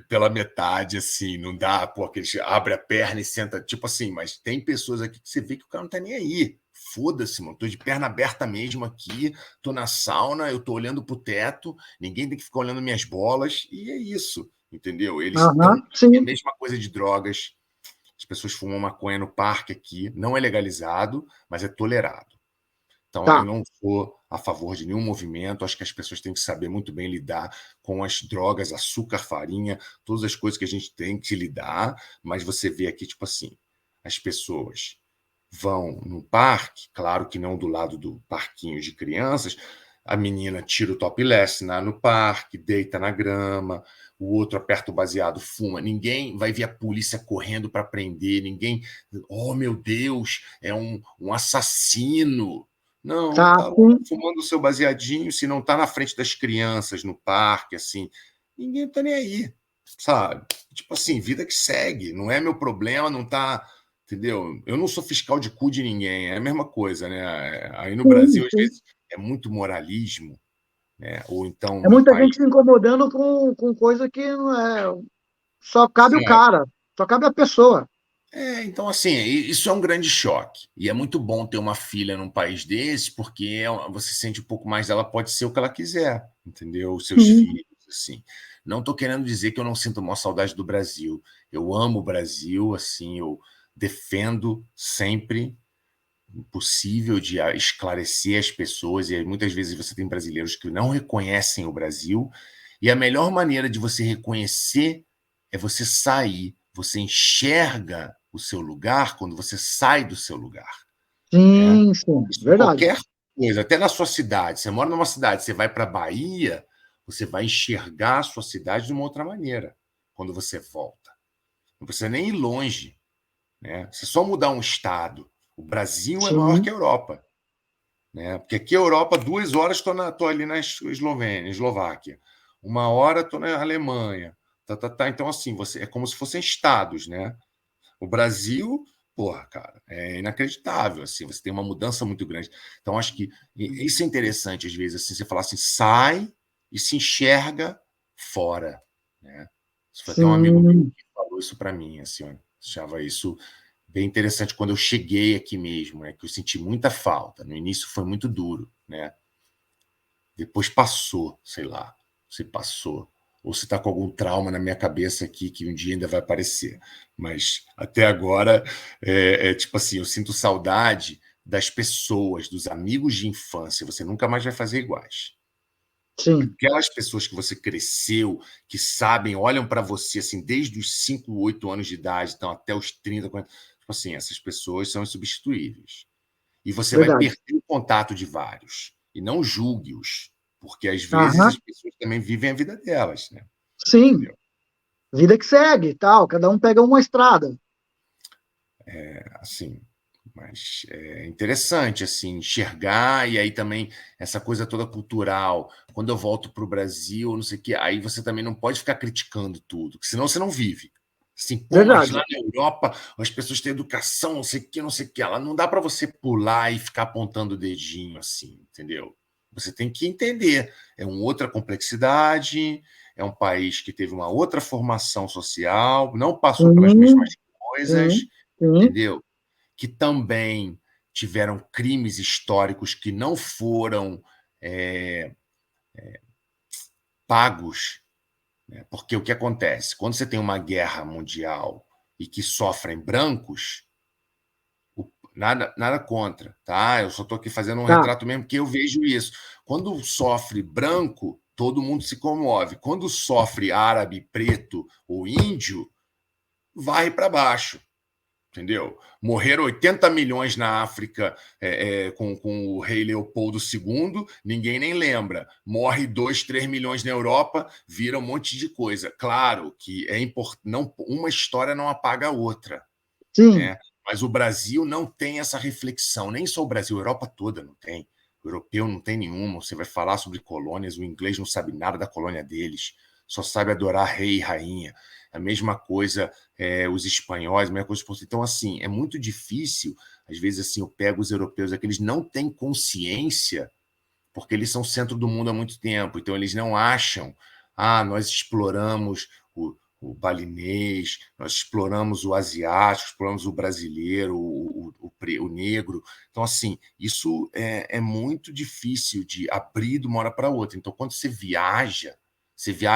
[SPEAKER 2] pela metade, assim, não dá, pô, aquele abre a perna e senta, tipo assim, mas tem pessoas aqui que você vê que o cara não tá nem aí. Foda-se, mano, tô de perna aberta mesmo aqui, tô na sauna, eu tô olhando pro teto, ninguém tem que ficar olhando minhas bolas, e é isso, entendeu? Eles estão.
[SPEAKER 1] Aham,
[SPEAKER 2] É a
[SPEAKER 1] sim.
[SPEAKER 2] mesma coisa de drogas. As pessoas fumam maconha no parque aqui, não é legalizado, mas é tolerado. Então, eu
[SPEAKER 1] Tá.
[SPEAKER 2] não sou a favor de nenhum movimento. Acho que as pessoas têm que saber muito bem lidar com as drogas, açúcar, farinha, todas as coisas que a gente tem que lidar. Mas você vê aqui, tipo assim, as pessoas vão no parque, claro que não do lado do parquinho de crianças, a menina tira o topless no parque, deita na grama, o outro aperta o baseado, fuma. Ninguém vai ver a polícia correndo para prender, ninguém. Oh, meu Deus, é um assassino. Não,
[SPEAKER 1] Tá,
[SPEAKER 2] tá lá
[SPEAKER 1] sim.
[SPEAKER 2] fumando o seu baseadinho, se não tá na frente das crianças, no parque, assim, ninguém tá nem aí, sabe? Tipo assim, vida que segue, não é meu problema, não tá, entendeu? Eu não sou fiscal de cu de ninguém, é a mesma coisa, né? Aí no
[SPEAKER 1] Sim,
[SPEAKER 2] Brasil, às
[SPEAKER 1] sim.
[SPEAKER 2] vezes, é muito moralismo, né? Ou então
[SPEAKER 1] É
[SPEAKER 2] em
[SPEAKER 1] muita gente
[SPEAKER 2] país.
[SPEAKER 1] se incomodando com coisa que não é. Só cabe o cara. Só cabe a pessoa.
[SPEAKER 2] Então, assim, isso é um grande choque. E é muito bom ter uma filha num país desse, porque você sente um pouco mais dela, pode ser o que ela quiser, entendeu? Os seus
[SPEAKER 1] Sim.
[SPEAKER 2] filhos, assim. Não estou querendo dizer que eu não sinto uma saudade do Brasil. Eu amo o Brasil, assim, eu defendo sempre o possível de esclarecer as pessoas, e aí muitas vezes você tem brasileiros que não reconhecem o Brasil, e a melhor maneira de você reconhecer é você sair, você enxerga o seu lugar quando você sai do seu lugar, né?
[SPEAKER 1] Sim, sim.
[SPEAKER 2] Isso em
[SPEAKER 1] Verdade.
[SPEAKER 2] qualquer coisa, até na sua cidade. Você mora numa cidade, você vai para a Bahia, você vai enxergar a sua cidade de uma outra maneira quando você volta. Não precisa nem ir longe, né? Se só mudar um estado, o Brasil é maior que
[SPEAKER 1] Sim.
[SPEAKER 2] a Europa, né? Porque aqui a Europa, 2 horas tô ali na Eslovênia, Eslováquia, 1 hora estou na Alemanha, tá. Então assim, você é como se fossem estados, né? O Brasil, porra, cara, é inacreditável, assim, você tem uma mudança muito grande. Então acho que isso é interessante às vezes, assim, você falar assim, sai e se enxerga fora, né? Isso foi até um amigo meu
[SPEAKER 1] Sim.
[SPEAKER 2] que falou isso para mim, assim, ó, achava isso bem interessante quando eu cheguei aqui mesmo, né? Que eu senti muita falta. No início foi muito duro, né? Depois passou, sei lá, se passou. Ou se está com algum trauma na minha cabeça aqui que um dia ainda vai aparecer. Mas até agora, tipo assim, eu sinto saudade das pessoas, dos amigos de infância. Você nunca mais vai fazer iguais.
[SPEAKER 1] Sim,
[SPEAKER 2] Aquelas pessoas que você cresceu, que sabem, olham para você assim, desde os 5, 8 anos de idade, então até os 30, 40, tipo assim, essas pessoas são insubstituíveis. E você vai
[SPEAKER 1] verdade.
[SPEAKER 2] perder o contato de vários. E não julgue-os, porque às vezes
[SPEAKER 1] Aham,
[SPEAKER 2] as pessoas também vivem a vida delas, né?
[SPEAKER 1] sim,
[SPEAKER 2] Entendeu?
[SPEAKER 1] vida que segue e tal, cada um pega uma estrada.
[SPEAKER 2] Assim, mas é interessante assim enxergar e aí também essa coisa toda cultural. Quando eu volto para o Brasil, não sei o quê, aí você também não pode ficar criticando tudo, que senão você não vive. Assim, pô, mas lá
[SPEAKER 1] Verdade.
[SPEAKER 2] na Europa as pessoas têm educação, não sei o quê, não sei o quê. Ela não dá para você pular e ficar apontando o dedinho assim, entendeu? Você tem que entender. É uma outra complexidade, é um país que teve uma outra formação social, não passou pelas mesmas
[SPEAKER 1] Sim,
[SPEAKER 2] coisas,
[SPEAKER 1] sim, sim,
[SPEAKER 2] entendeu? Que também tiveram crimes históricos que não foram é, pagos, né? Porque o que acontece? Quando você tem uma guerra mundial e que sofrem brancos, nada contra, tá? Eu só estou aqui fazendo um
[SPEAKER 1] tá,
[SPEAKER 2] retrato mesmo que eu vejo isso. Quando sofre branco, todo mundo se comove. Quando sofre árabe, preto ou índio, vai para baixo. Entendeu? Morreram 80 milhões na África com o rei Leopoldo II, ninguém nem lembra. Morre 2, 3 milhões na Europa, vira um monte de coisa. Claro que é importante, não, uma história não apaga a outra,
[SPEAKER 1] sim,
[SPEAKER 2] né? Mas o Brasil não tem essa reflexão, nem só o Brasil, a Europa toda não tem. O europeu não tem nenhuma. Você vai falar sobre colônias, o inglês não sabe nada da colônia deles, só sabe adorar rei e rainha. A mesma coisa os espanhóis, a mesma coisa os portugueses. Então, assim, é muito difícil. Às vezes, assim, eu pego os europeus, é que eles não têm consciência, porque eles são centro do mundo há muito tempo. Então, eles não acham, nós exploramos o balinês, nós exploramos o asiático, exploramos o brasileiro, o negro. Então, assim, isso é muito difícil de abrir de uma hora para outra. Então, quando você viaja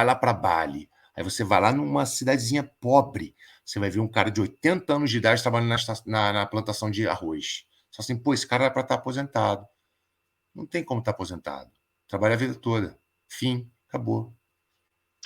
[SPEAKER 2] lá para Bali, aí você vai lá numa cidadezinha pobre, você vai ver um cara de 80 anos de idade trabalhando na plantação de arroz. Só assim, pô, esse cara era para estar aposentado. Não tem como estar aposentado. Trabalha a vida toda. Fim. Acabou.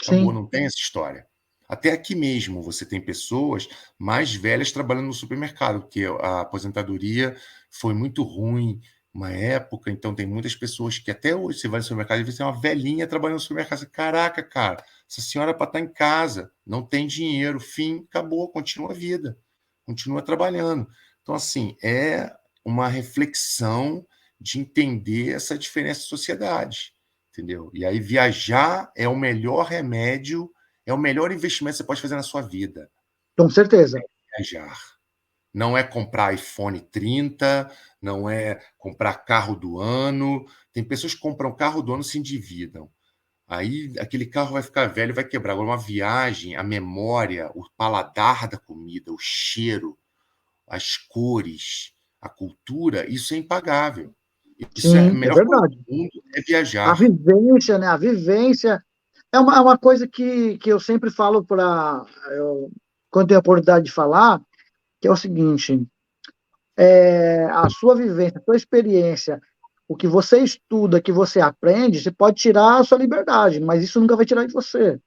[SPEAKER 2] Acabou.
[SPEAKER 1] sim.
[SPEAKER 2] Não tem essa história. Até aqui mesmo você tem pessoas mais velhas trabalhando no supermercado, porque a aposentadoria foi muito ruim uma época, então tem muitas pessoas que até hoje você vai no supermercado e você é uma velhinha trabalhando no supermercado. Você, caraca, cara, essa senhora para estar em casa, não tem dinheiro, fim, acabou, continua a vida, continua trabalhando. Então, assim, é uma reflexão de entender essa diferença de sociedade, entendeu? E aí viajar é o melhor remédio, é o melhor investimento que você pode fazer na sua vida,
[SPEAKER 1] Com certeza.
[SPEAKER 2] viajar. Não é comprar iPhone 30, não é comprar carro do ano. Tem pessoas que compram carro do ano e se endividam. Aí aquele carro vai ficar velho, vai quebrar. Agora, uma viagem, a memória, o paladar da comida, o cheiro, as cores, a cultura, isso é impagável. Isso é a
[SPEAKER 1] Sim, é
[SPEAKER 2] melhor coisa
[SPEAKER 1] verdade.
[SPEAKER 2] do mundo, é
[SPEAKER 1] A
[SPEAKER 2] viajar.
[SPEAKER 1] vivência, né? A vivência é uma coisa que eu sempre falo quando tenho a oportunidade de falar, que é o seguinte: a sua vivência, a sua experiência, o que você estuda, que você aprende, você pode tirar a sua liberdade, mas isso nunca vai tirar de você.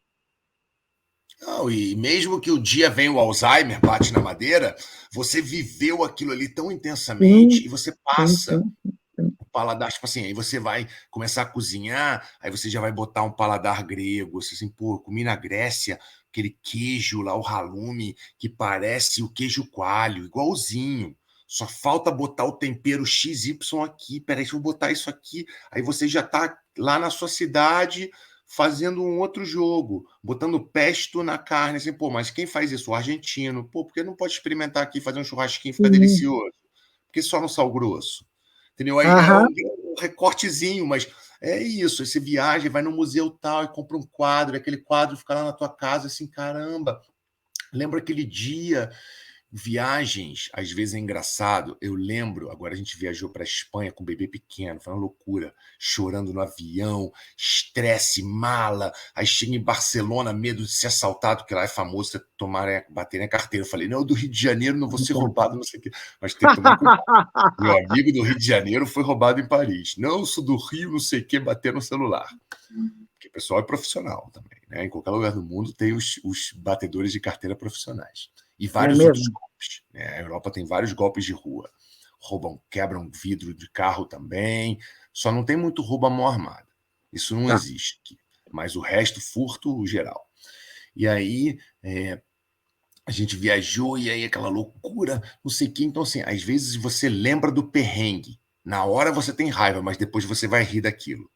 [SPEAKER 2] Não, e mesmo que o dia venha o Alzheimer, bate na madeira, você viveu aquilo ali tão intensamente
[SPEAKER 1] Sim,
[SPEAKER 2] e você
[SPEAKER 1] sim,
[SPEAKER 2] passa
[SPEAKER 1] sim, sim.
[SPEAKER 2] o paladar, tipo assim, aí você vai começar a cozinhar, aí você já vai botar um paladar grego, assim, pô, comi na Grécia aquele queijo lá, o halloumi, que parece o queijo coalho, igualzinho. Só falta botar o tempero XY aqui, peraí, deixa eu botar isso aqui. Aí você já tá lá na sua cidade fazendo um outro jogo, botando pesto na carne, assim, pô, mas quem faz isso? O argentino. Pô, por que não pode experimentar aqui, fazer um churrasquinho, fica
[SPEAKER 1] Sim.
[SPEAKER 2] delicioso? Por que só no sal grosso? Entendeu? Aí é
[SPEAKER 1] Aham,
[SPEAKER 2] um recortezinho, mas é isso. Você viaja, vai no museu tal e compra um quadro, aquele quadro fica lá na tua casa, assim, caramba, lembra aquele dia Viagens, às vezes é engraçado. Eu lembro, agora a gente viajou para a Espanha com um bebê pequeno, foi uma loucura, chorando no avião, estresse, mala. Aí chega em Barcelona, medo de ser assaltado, que lá é famoso você bater na carteira. Eu falei, não, do Rio de Janeiro não vou ser roubado, não sei o quê. Mas tem que tomar cuidado. Meu amigo do Rio de Janeiro foi roubado em Paris. Não, eu sou do Rio, não sei o quê, bater no celular. Porque o pessoal é profissional também, né? Em qualquer lugar do mundo tem os batedores de carteira profissionais. E
[SPEAKER 1] É
[SPEAKER 2] vários outros
[SPEAKER 1] mesmo?
[SPEAKER 2] golpes, né? A Europa tem vários golpes de rua. Roubam, quebram vidro de carro também. Só não tem muito roubo à mão armada. Isso não
[SPEAKER 1] Tá.
[SPEAKER 2] existe aqui. Mas o resto, furto geral. E aí, a gente viajou e aí aquela loucura, não sei o quê. Então, assim, às vezes você lembra do perrengue. Na hora você tem raiva, mas depois você vai rir daquilo.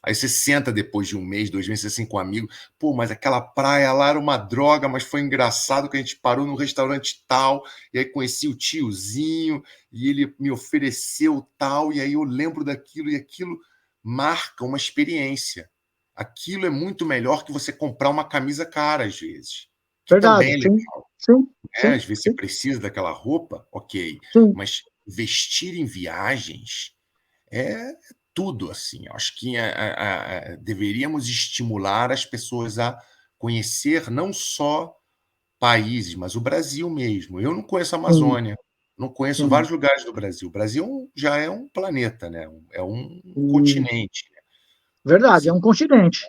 [SPEAKER 2] Aí você senta depois de um mês, 2 meses, assim, com um amigo. Pô, mas aquela praia lá era uma droga, mas foi engraçado que a gente parou num restaurante tal, e aí conheci o tiozinho, e ele me ofereceu tal, e aí eu lembro daquilo, e aquilo marca uma experiência. Aquilo é muito melhor que você comprar uma camisa cara, às vezes, que
[SPEAKER 1] Verdade,
[SPEAKER 2] também é
[SPEAKER 1] sim,
[SPEAKER 2] legal,
[SPEAKER 1] sim,
[SPEAKER 2] né?
[SPEAKER 1] sim,
[SPEAKER 2] Às vezes você
[SPEAKER 1] sim,
[SPEAKER 2] precisa daquela roupa, ok,
[SPEAKER 1] sim.
[SPEAKER 2] mas vestir em viagens é tudo, assim. Eu acho que deveríamos estimular as pessoas a conhecer não só países, mas o Brasil mesmo. Eu não conheço a
[SPEAKER 1] Sim,
[SPEAKER 2] Amazônia, não conheço
[SPEAKER 1] sim.
[SPEAKER 2] vários lugares do Brasil. O Brasil já é um planeta, né? É um
[SPEAKER 1] Isso.
[SPEAKER 2] continente.
[SPEAKER 1] Verdade, é
[SPEAKER 2] Assim,
[SPEAKER 1] um continente.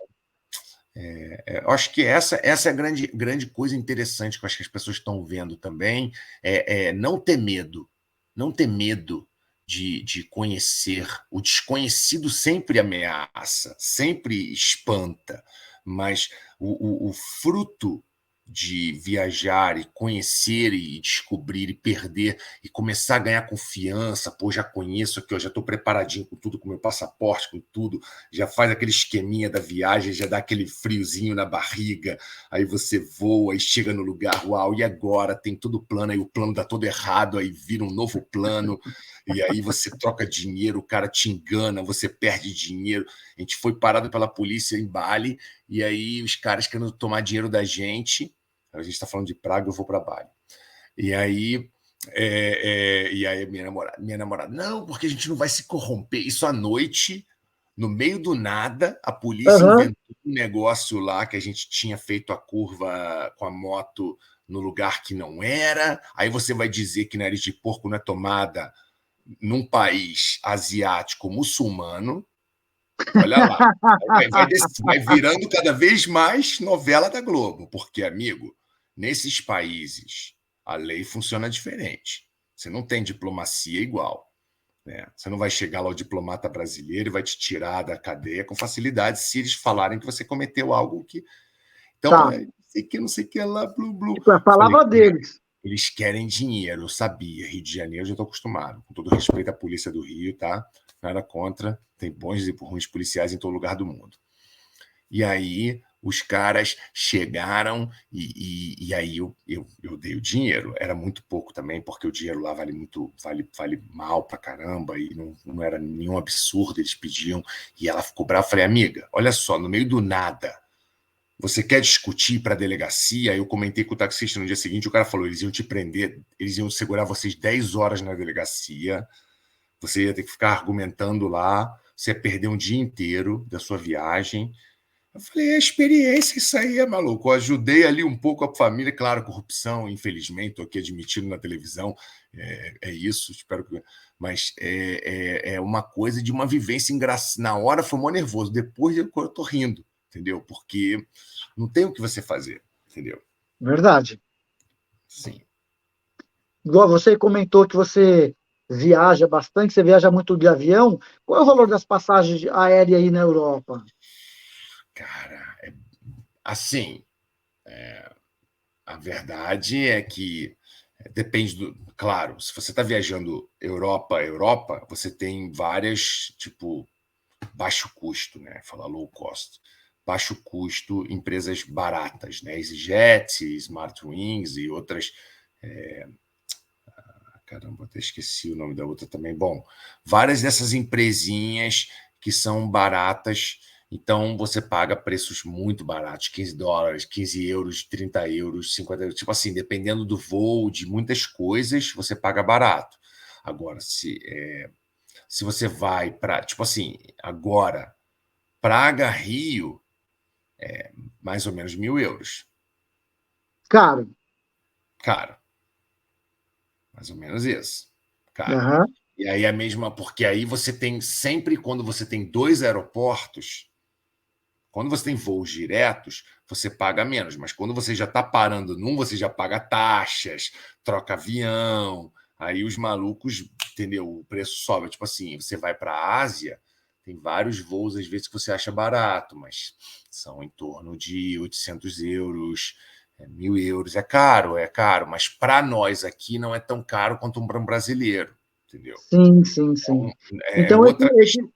[SPEAKER 2] eu acho que essa é a grande coisa interessante que eu acho que as pessoas estão vendo também, é não ter medo, não ter medo de conhecer. O desconhecido sempre ameaça, sempre espanta, mas o fruto de viajar e conhecer e descobrir e perder e começar a ganhar confiança, pô, já conheço aqui, eu já estou preparadinho com tudo, com meu passaporte, com tudo, já faz aquele esqueminha da viagem, já dá aquele friozinho na barriga, aí você voa e chega no lugar, uau, e agora tem todo o plano, aí o plano dá todo errado, aí vira um novo plano, e aí você troca dinheiro, o cara te engana, você perde dinheiro. A gente foi parado pela polícia em Bali, e aí os caras querendo tomar dinheiro da gente, a gente está falando de Praga, eu vou para Bali. E aí e aí minha namorada, não, porque a gente não vai se corromper. Isso à noite, no meio do nada, a polícia
[SPEAKER 1] Aham.
[SPEAKER 2] inventou um negócio lá que a gente tinha feito a curva com a moto no lugar que não era. Aí você vai dizer que nariz de porco não é tomada num país asiático muçulmano. Olha lá, vai virando cada vez mais novela da Globo, porque, amigo, nesses países a lei funciona diferente. Você não tem diplomacia igual, né? Você não vai chegar lá o diplomata brasileiro e vai te tirar da cadeia com facilidade se eles falarem que você cometeu algo que. Então,
[SPEAKER 1] Tá.
[SPEAKER 2] não sei o que lá, blu, blu.
[SPEAKER 1] Tipo, é a
[SPEAKER 2] Falei,
[SPEAKER 1] palavra deles.
[SPEAKER 2] eles querem dinheiro, eu sabia. Rio de Janeiro eu já estou acostumado. Com todo respeito à polícia do Rio, tá? Nada contra. Tem bons e ruins policiais em todo lugar do mundo. E aí os caras chegaram e aí eu dei o dinheiro. Era muito pouco também, porque o dinheiro lá vale muito, vale mal pra caramba, e não era nenhum absurdo, eles pediam. E ela ficou brava. Eu falei, amiga, olha só, no meio do nada, você quer discutir para a delegacia? Eu comentei com o taxista no dia seguinte, o cara falou, eles iam te prender, eles iam segurar vocês 10 horas na delegacia, você ia ter que ficar argumentando lá, você ia perder um dia inteiro da sua viagem. Eu falei, é experiência, isso aí é maluco. Eu ajudei ali um pouco a família, claro, corrupção, infelizmente, estou aqui admitindo na televisão, isso, espero que. Mas é uma coisa de uma vivência engraçada. Na hora foi mó nervoso, depois eu estou rindo, entendeu? Porque não tem o que você fazer, entendeu?
[SPEAKER 1] Verdade.
[SPEAKER 2] Sim.
[SPEAKER 1] Igual você comentou que você viaja bastante, você viaja muito de avião. Qual é o valor das passagens aéreas aí na Europa?
[SPEAKER 2] Cara, assim, a verdade é que depende do. Claro, se você está viajando Europa, você tem várias, tipo, baixo custo, né? Falar low cost. Baixo custo, empresas baratas, né? EasyJet, Smartwings e outras. Caramba, até esqueci o nome da outra também. Bom, várias dessas empresinhas que são baratas Então, você paga preços muito baratos, $15, 15 euros, 30 euros, 50 euros. Tipo assim, dependendo do voo, de muitas coisas, você paga barato. Agora, se você vai para, tipo assim, agora, Praga, Rio, mais ou menos 1.000 euros.
[SPEAKER 1] Caro.
[SPEAKER 2] Caro. Mais ou menos isso. Caro.
[SPEAKER 1] Aham.
[SPEAKER 2] E aí a mesma, porque aí você tem, sempre quando você tem dois aeroportos, quando você tem voos diretos, você paga menos, mas quando você já está parando num, você já paga taxas, troca avião, aí os malucos, entendeu? O preço sobe. Tipo assim, você vai para a Ásia, tem vários voos, às vezes, que você acha barato, mas são em torno de 800 euros, 1.000 euros. É caro, mas para nós aqui não é tão caro quanto para um brasileiro, entendeu?
[SPEAKER 1] Sim, sim, sim.
[SPEAKER 2] É
[SPEAKER 1] Então,
[SPEAKER 2] outra questão.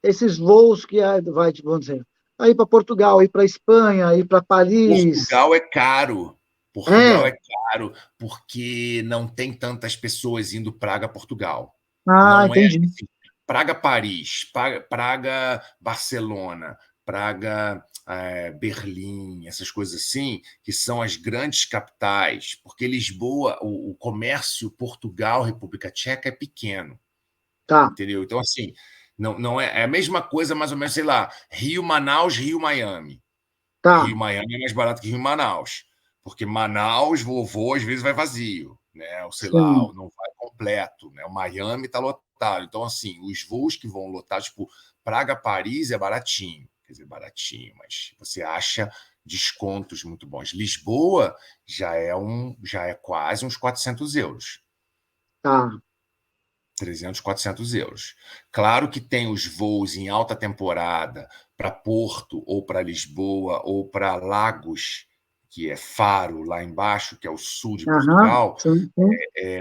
[SPEAKER 1] esses voos que vai, vamos dizer, aí para Portugal, aí para Espanha, aí para Paris.
[SPEAKER 2] Portugal é caro. Portugal
[SPEAKER 1] É.
[SPEAKER 2] é caro porque não tem tantas pessoas indo Praga-Portugal.
[SPEAKER 1] Ah,
[SPEAKER 2] Não é
[SPEAKER 1] entendi.
[SPEAKER 2] assim, Praga-Paris, Praga-Barcelona, Praga-Berlim, essas coisas assim, que são as grandes capitais, porque Lisboa, o comércio Portugal-República Tcheca é pequeno,
[SPEAKER 1] Tá,
[SPEAKER 2] entendeu? Então, assim, não é a mesma coisa, mais ou menos, sei lá, Rio-Manaus, Rio-Miami.
[SPEAKER 1] tá.
[SPEAKER 2] Rio-Miami é mais barato que Rio-Manaus, porque Manaus, voo às vezes vai vazio, né? Ou sei lá,
[SPEAKER 1] Sim.
[SPEAKER 2] ou não vai completo, né? O Miami está lotado. Então, assim, os voos que vão lotar, tipo, Praga-Paris é baratinho, quer dizer, baratinho, mas você acha descontos muito bons. Lisboa já é quase uns 400 euros.
[SPEAKER 1] Tá.
[SPEAKER 2] 300, 400 euros. Claro que tem os voos em alta temporada para Porto, ou para Lisboa, ou para Lagos, que é Faro, lá embaixo, que é o sul de
[SPEAKER 1] Aham.
[SPEAKER 2] Portugal.
[SPEAKER 1] Sim, sim.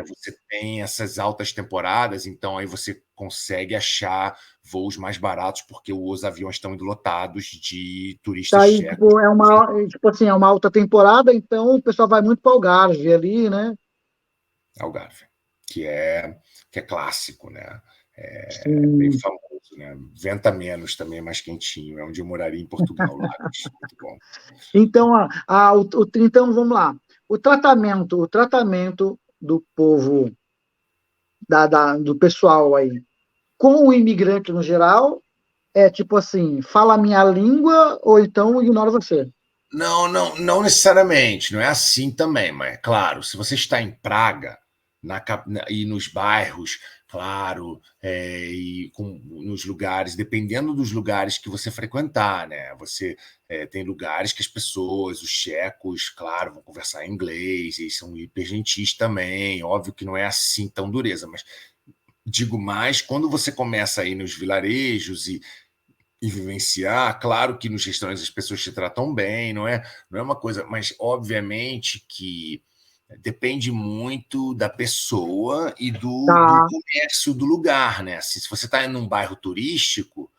[SPEAKER 2] Você tem essas altas temporadas, então aí você consegue achar voos mais baratos, porque os aviões estão indo lotados de turistas
[SPEAKER 1] Tá aí,
[SPEAKER 2] tchecos.
[SPEAKER 1] tipo, tipo assim, é uma alta temporada, então o pessoal vai muito para o Algarve ali, né?
[SPEAKER 2] Algarve, que é, que é clássico, né? É bem
[SPEAKER 1] Sim.
[SPEAKER 2] famoso, né? Venta menos também, é mais quentinho. É onde eu moraria em Portugal, Lagos. Muito bom.
[SPEAKER 1] Então, então vamos lá. O tratamento do povo, do pessoal aí, com o imigrante no geral, é tipo assim, fala a minha língua ou então ignora você.
[SPEAKER 2] Não necessariamente, não é assim também, mas claro, se você está em Praga e nos bairros, claro, nos lugares, dependendo dos lugares que você frequentar, né? Você tem lugares que as pessoas, os checos, claro, vão conversar em inglês e são hiper gentis também. Óbvio que não é assim tão dureza, mas digo mais quando você começa aí nos vilarejos e vivenciar. Claro que nos restaurantes as pessoas te tratam bem, não é uma coisa, mas obviamente que depende muito da pessoa e do
[SPEAKER 1] Tá,
[SPEAKER 2] comércio do lugar, né? Assim, se você está em um bairro turístico,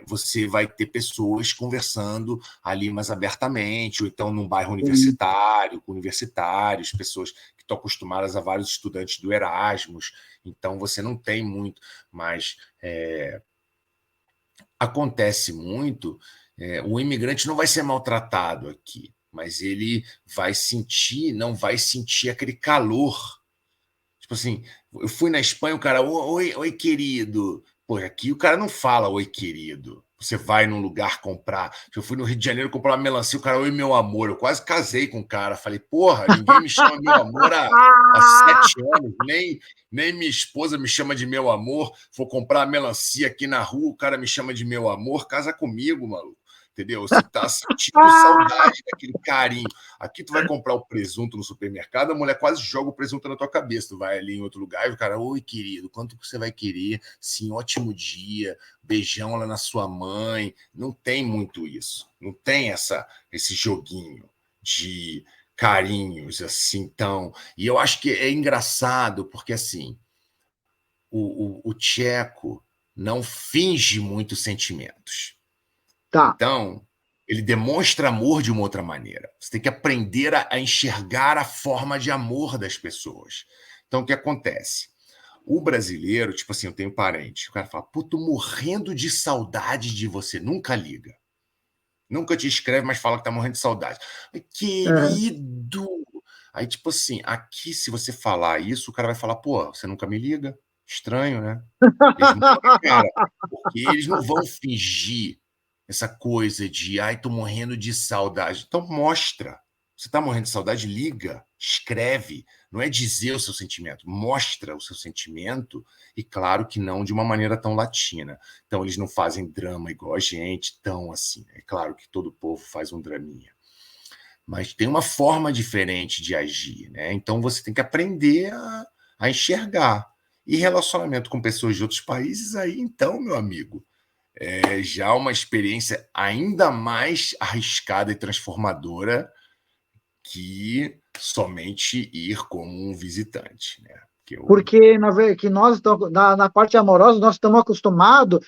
[SPEAKER 2] você vai ter pessoas conversando ali mais abertamente, ou então num bairro
[SPEAKER 1] sim.
[SPEAKER 2] universitário, com universitários, pessoas que estão acostumadas a vários estudantes do Erasmus, então você não tem muito, mas acontece muito, o imigrante não vai ser maltratado aqui, mas ele não vai sentir aquele calor. Tipo assim, eu fui na Espanha, o cara, oi, querido. Pô, aqui o cara não fala oi, querido. Você vai num lugar comprar. Eu fui no Rio de Janeiro comprar uma melancia, o cara, oi, meu amor. Eu quase casei com o cara. Falei, porra, ninguém me chama meu amor há 7 anos. Nem minha esposa me chama de meu amor. Vou comprar melancia aqui na rua, o cara me chama de meu amor. Casa comigo, maluco. Entendeu? Você tá sentindo saudade daquele carinho. Aqui tu vai comprar o presunto no supermercado, a mulher quase joga o presunto na tua cabeça. Tu vai ali em outro lugar e o cara, oi, querido, quanto que você vai querer? Sim, ótimo dia, beijão lá na sua mãe. Não tem muito isso. Não tem esse joguinho de carinhos assim, então. E eu acho que é engraçado, porque assim, o tcheco não finge muitos sentimentos.
[SPEAKER 1] Tá.
[SPEAKER 2] Então, ele demonstra amor de uma outra maneira. Você tem que aprender a enxergar a forma de amor das pessoas. Então, o que acontece? O brasileiro, tipo assim, eu tenho parente, o cara fala, pô, tô morrendo de saudade de você, nunca liga. Nunca te escreve, mas fala que tá morrendo de saudade.
[SPEAKER 1] É.
[SPEAKER 2] Querido! Aí, tipo assim, aqui, se você falar isso, o cara vai falar, pô, você nunca me liga? Estranho, né? Eles mudam a cara, porque eles não vão fingir essa coisa de, ai, tô morrendo de saudade. Então mostra. Você tá morrendo de saudade? Liga, escreve. Não é dizer o seu sentimento, mostra o seu sentimento e, claro, que não de uma maneira tão latina. Então eles não fazem drama igual a gente, tão assim. É claro que todo povo faz um draminha, mas tem uma forma diferente de agir, né? Então você tem que aprender a enxergar. E relacionamento com pessoas de outros países, aí então, meu amigo, é já uma experiência ainda mais arriscada e transformadora que somente ir como um visitante, né? Que eu,
[SPEAKER 1] Porque que nós estamos, na parte amorosa nós estamos acostumados,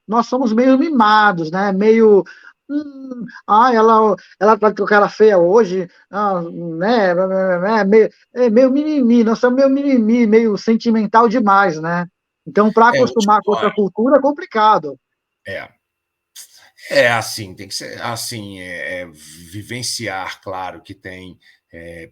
[SPEAKER 1] nós somos meio mimados, né? Meio, ela tá com cara feia hoje, né? Meio mimimi, nós somos meio mimimi, meio sentimental demais, né? Então, para
[SPEAKER 2] é,
[SPEAKER 1] acostumar com outra cultura é complicado.
[SPEAKER 2] é, é assim, tem que ser assim, vivenciar, claro que tem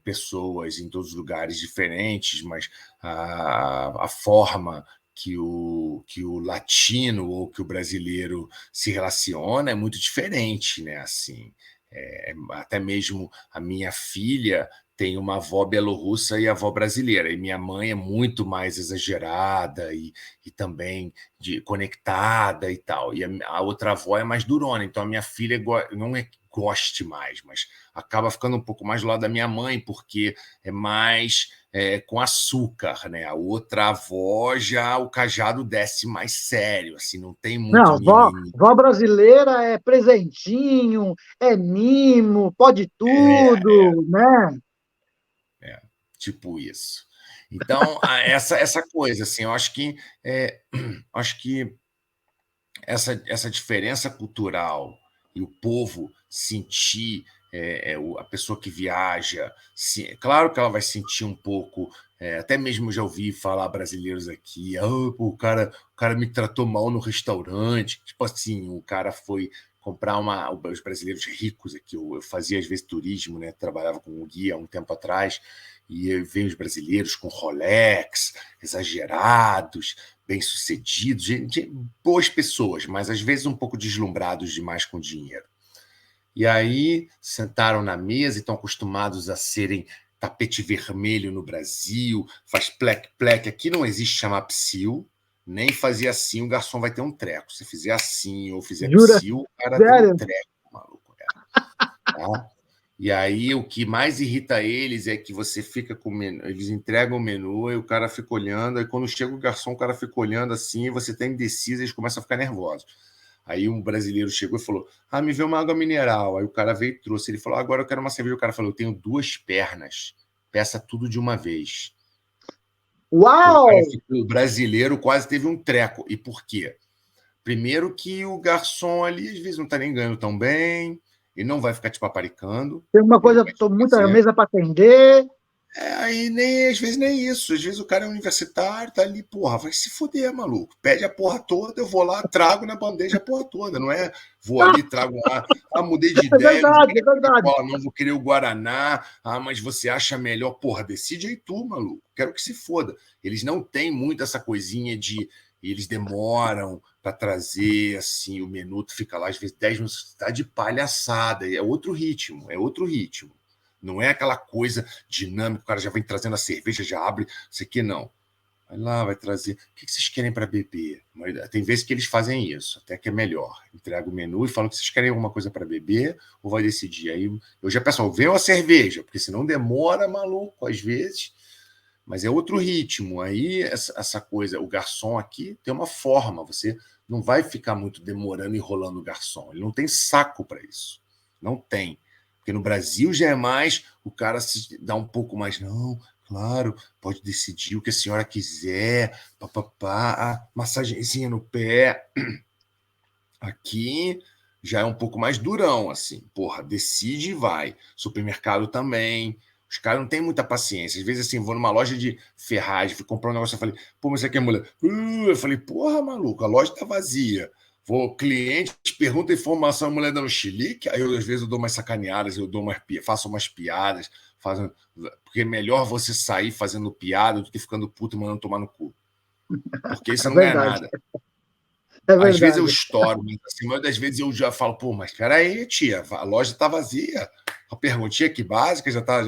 [SPEAKER 2] pessoas em todos os lugares diferentes, mas a forma que o latino ou que o brasileiro se relaciona é muito diferente, né? Assim, até mesmo a minha filha tem uma avó belorrussa e avó brasileira, e minha mãe é muito mais exagerada e também conectada e tal. E a outra avó é mais durona, então a minha filha não é que goste mais, mas acaba ficando um pouco mais do lado da minha mãe, porque é mais com açúcar, né? A outra avó já o cajado desce mais sério, assim, não tem muito
[SPEAKER 1] Não,
[SPEAKER 2] mimimi.
[SPEAKER 1] vó brasileira é presentinho, é mimo, pode tudo, né?
[SPEAKER 2] É, tipo isso. Então, essa coisa, assim, eu acho que essa diferença cultural e o povo sentir a pessoa que viaja, claro que ela vai sentir um pouco, até mesmo já ouvi falar brasileiros aqui, o cara me tratou mal no restaurante, tipo assim, o cara foi comprar os brasileiros ricos aqui, eu fazia às vezes turismo, né, trabalhava com um guia há um tempo atrás, e veio os brasileiros com Rolex, exagerados, bem-sucedidos, gente, boas pessoas, mas às vezes um pouco deslumbrados demais com dinheiro. E aí sentaram na mesa e estão acostumados a serem tapete vermelho no Brasil, faz plec-plec. Aqui não existe chamar psil, nem fazer assim, o garçom vai ter um treco. Se fizer assim ou fizer
[SPEAKER 1] Jura?
[SPEAKER 2] psil, o cara tem um
[SPEAKER 1] Sério?
[SPEAKER 2] treco, maluco. Tá? E aí o que mais irrita eles é que você fica com o menu, eles entregam o menu e o cara fica olhando, aí quando chega o garçom, o cara fica olhando assim, e você está indeciso, eles começam a ficar nervosos. Aí um brasileiro chegou e falou: Ah, me vê uma água mineral. Aí o cara veio e trouxe. Ele falou: Agora eu quero uma cerveja. O cara falou: Eu tenho duas pernas, peça tudo de uma vez.
[SPEAKER 1] Uau!
[SPEAKER 2] O brasileiro quase teve um treco. E por quê? Primeiro que o garçom ali às vezes não está nem ganhando tão bem, ele não vai ficar te paparicando,
[SPEAKER 1] Tem uma
[SPEAKER 2] ele
[SPEAKER 1] coisa,
[SPEAKER 2] vai te
[SPEAKER 1] tô muita
[SPEAKER 2] fazer.
[SPEAKER 1] mesa para atender.
[SPEAKER 2] Aí nem, às vezes nem isso. Às vezes o cara é universitário, tá ali, porra, vai se fuder, maluco. Pede a porra toda, eu vou lá, trago na bandeja a porra toda, não é? Vou ali, trago lá, mudei de
[SPEAKER 1] É
[SPEAKER 2] ideia, não vou
[SPEAKER 1] verdade, é
[SPEAKER 2] querer
[SPEAKER 1] verdade.
[SPEAKER 2] Coca-Cola, não vou querer o Guaraná. Mas você acha melhor, porra, decide aí tu, maluco. Quero que se foda. Eles não têm muito essa coisinha de. Eles demoram para trazer assim o menu, tu fica lá às vezes 10 minutos, tá de palhaçada. É outro ritmo, é outro ritmo. Não é aquela coisa dinâmica, o cara já vem trazendo a cerveja, já abre, isso aqui não. Vai lá, vai trazer. O que vocês querem para beber? Tem vezes que eles fazem isso, até que é melhor. Entrega o menu e falam que vocês querem alguma coisa para beber ou vai decidir. Aí eu já peço, vem uma cerveja, porque senão demora, maluco, às vezes. Mas é outro ritmo. Aí essa coisa, o garçom aqui tem uma forma, você não vai ficar muito demorando e enrolando o garçom. Ele não tem saco para isso. Não tem. Porque no Brasil já é mais, o cara se dá um pouco mais, não, claro, pode decidir o que a senhora quiser, papapá, massagenzinha no pé. Aqui já é um pouco mais durão, assim, porra, decide e vai. Supermercado também. Os caras não têm muita paciência. Às vezes, assim, vou numa loja de ferragem, fui comprar um negócio, eu falei, pô, mas isso aqui é mulher. Eu falei, porra, maluco, a loja tá vazia. Vou, cliente pergunta informação, a mulher dando chilique, aí eu, às vezes eu dou umas sacaneadas, faço umas piadas, porque é melhor você sair fazendo piada do que ficando puto e mandando tomar no cu. Porque aí você
[SPEAKER 1] É
[SPEAKER 2] não ganha
[SPEAKER 1] verdade,
[SPEAKER 2] nada.
[SPEAKER 1] é
[SPEAKER 2] Às vezes eu
[SPEAKER 1] verdade.
[SPEAKER 2] estouro, mas assim, mas das vezes eu já falo, pô, mas peraí, tia, a loja tá vazia. A perguntinha aqui básica já tá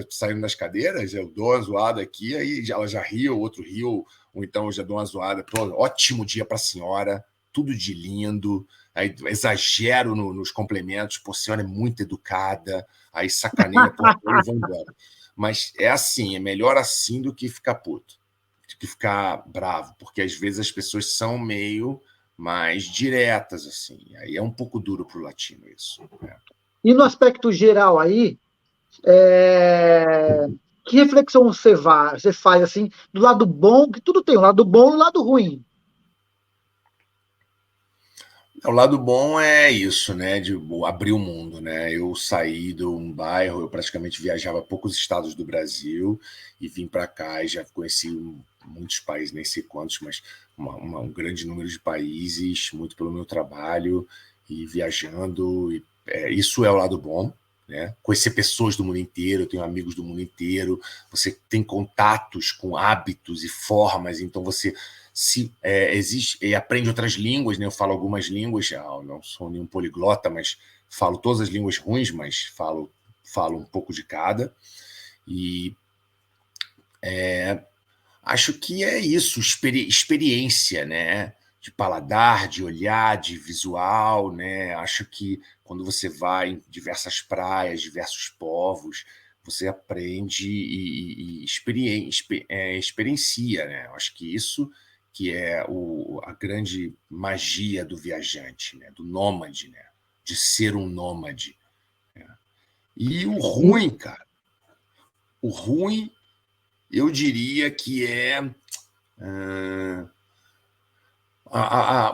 [SPEAKER 2] saindo das cadeiras, eu dou uma zoada aqui, aí ela já riu, o outro riu, ou então eu já dou uma zoada. Pô, ótimo dia para a senhora, tudo de lindo. Aí exagero nos complementos, pô, a senhora é muito educada, aí sacaneia, pô, e vou embora. Mas é assim, é melhor assim do que ficar puto, do que ficar bravo, porque às vezes as pessoas são meio mais diretas, assim. Aí é um pouco duro para o latino isso. Né?
[SPEAKER 1] E no aspecto geral aí, que reflexão você faz assim do lado bom, que tudo tem um lado bom e um lado ruim.
[SPEAKER 2] O lado bom é isso, né? De abrir o mundo, né? Eu saí de um bairro, eu praticamente viajava poucos estados do Brasil e vim para cá e já conheci muitos países, nem sei quantos, mas um grande número de países, muito pelo meu trabalho e viajando. Isso é o lado bom, né? Conhecer pessoas do mundo inteiro, eu tenho amigos do mundo inteiro, você tem contatos com hábitos e formas, então você se existe e aprende outras línguas, né? Eu falo algumas línguas, não sou nenhum poliglota, mas falo todas as línguas ruins, mas falo um pouco de cada. E acho que é isso, experiência, né? De paladar, de olhar, de visual, né? Acho que quando você vai em diversas praias, diversos povos, você aprende e experiencia, né? Acho que isso que é a grande magia do viajante, né? Do nômade, né? De ser um nômade. Né? E o
[SPEAKER 1] E,
[SPEAKER 2] ruim, cara, o ruim, eu diria que é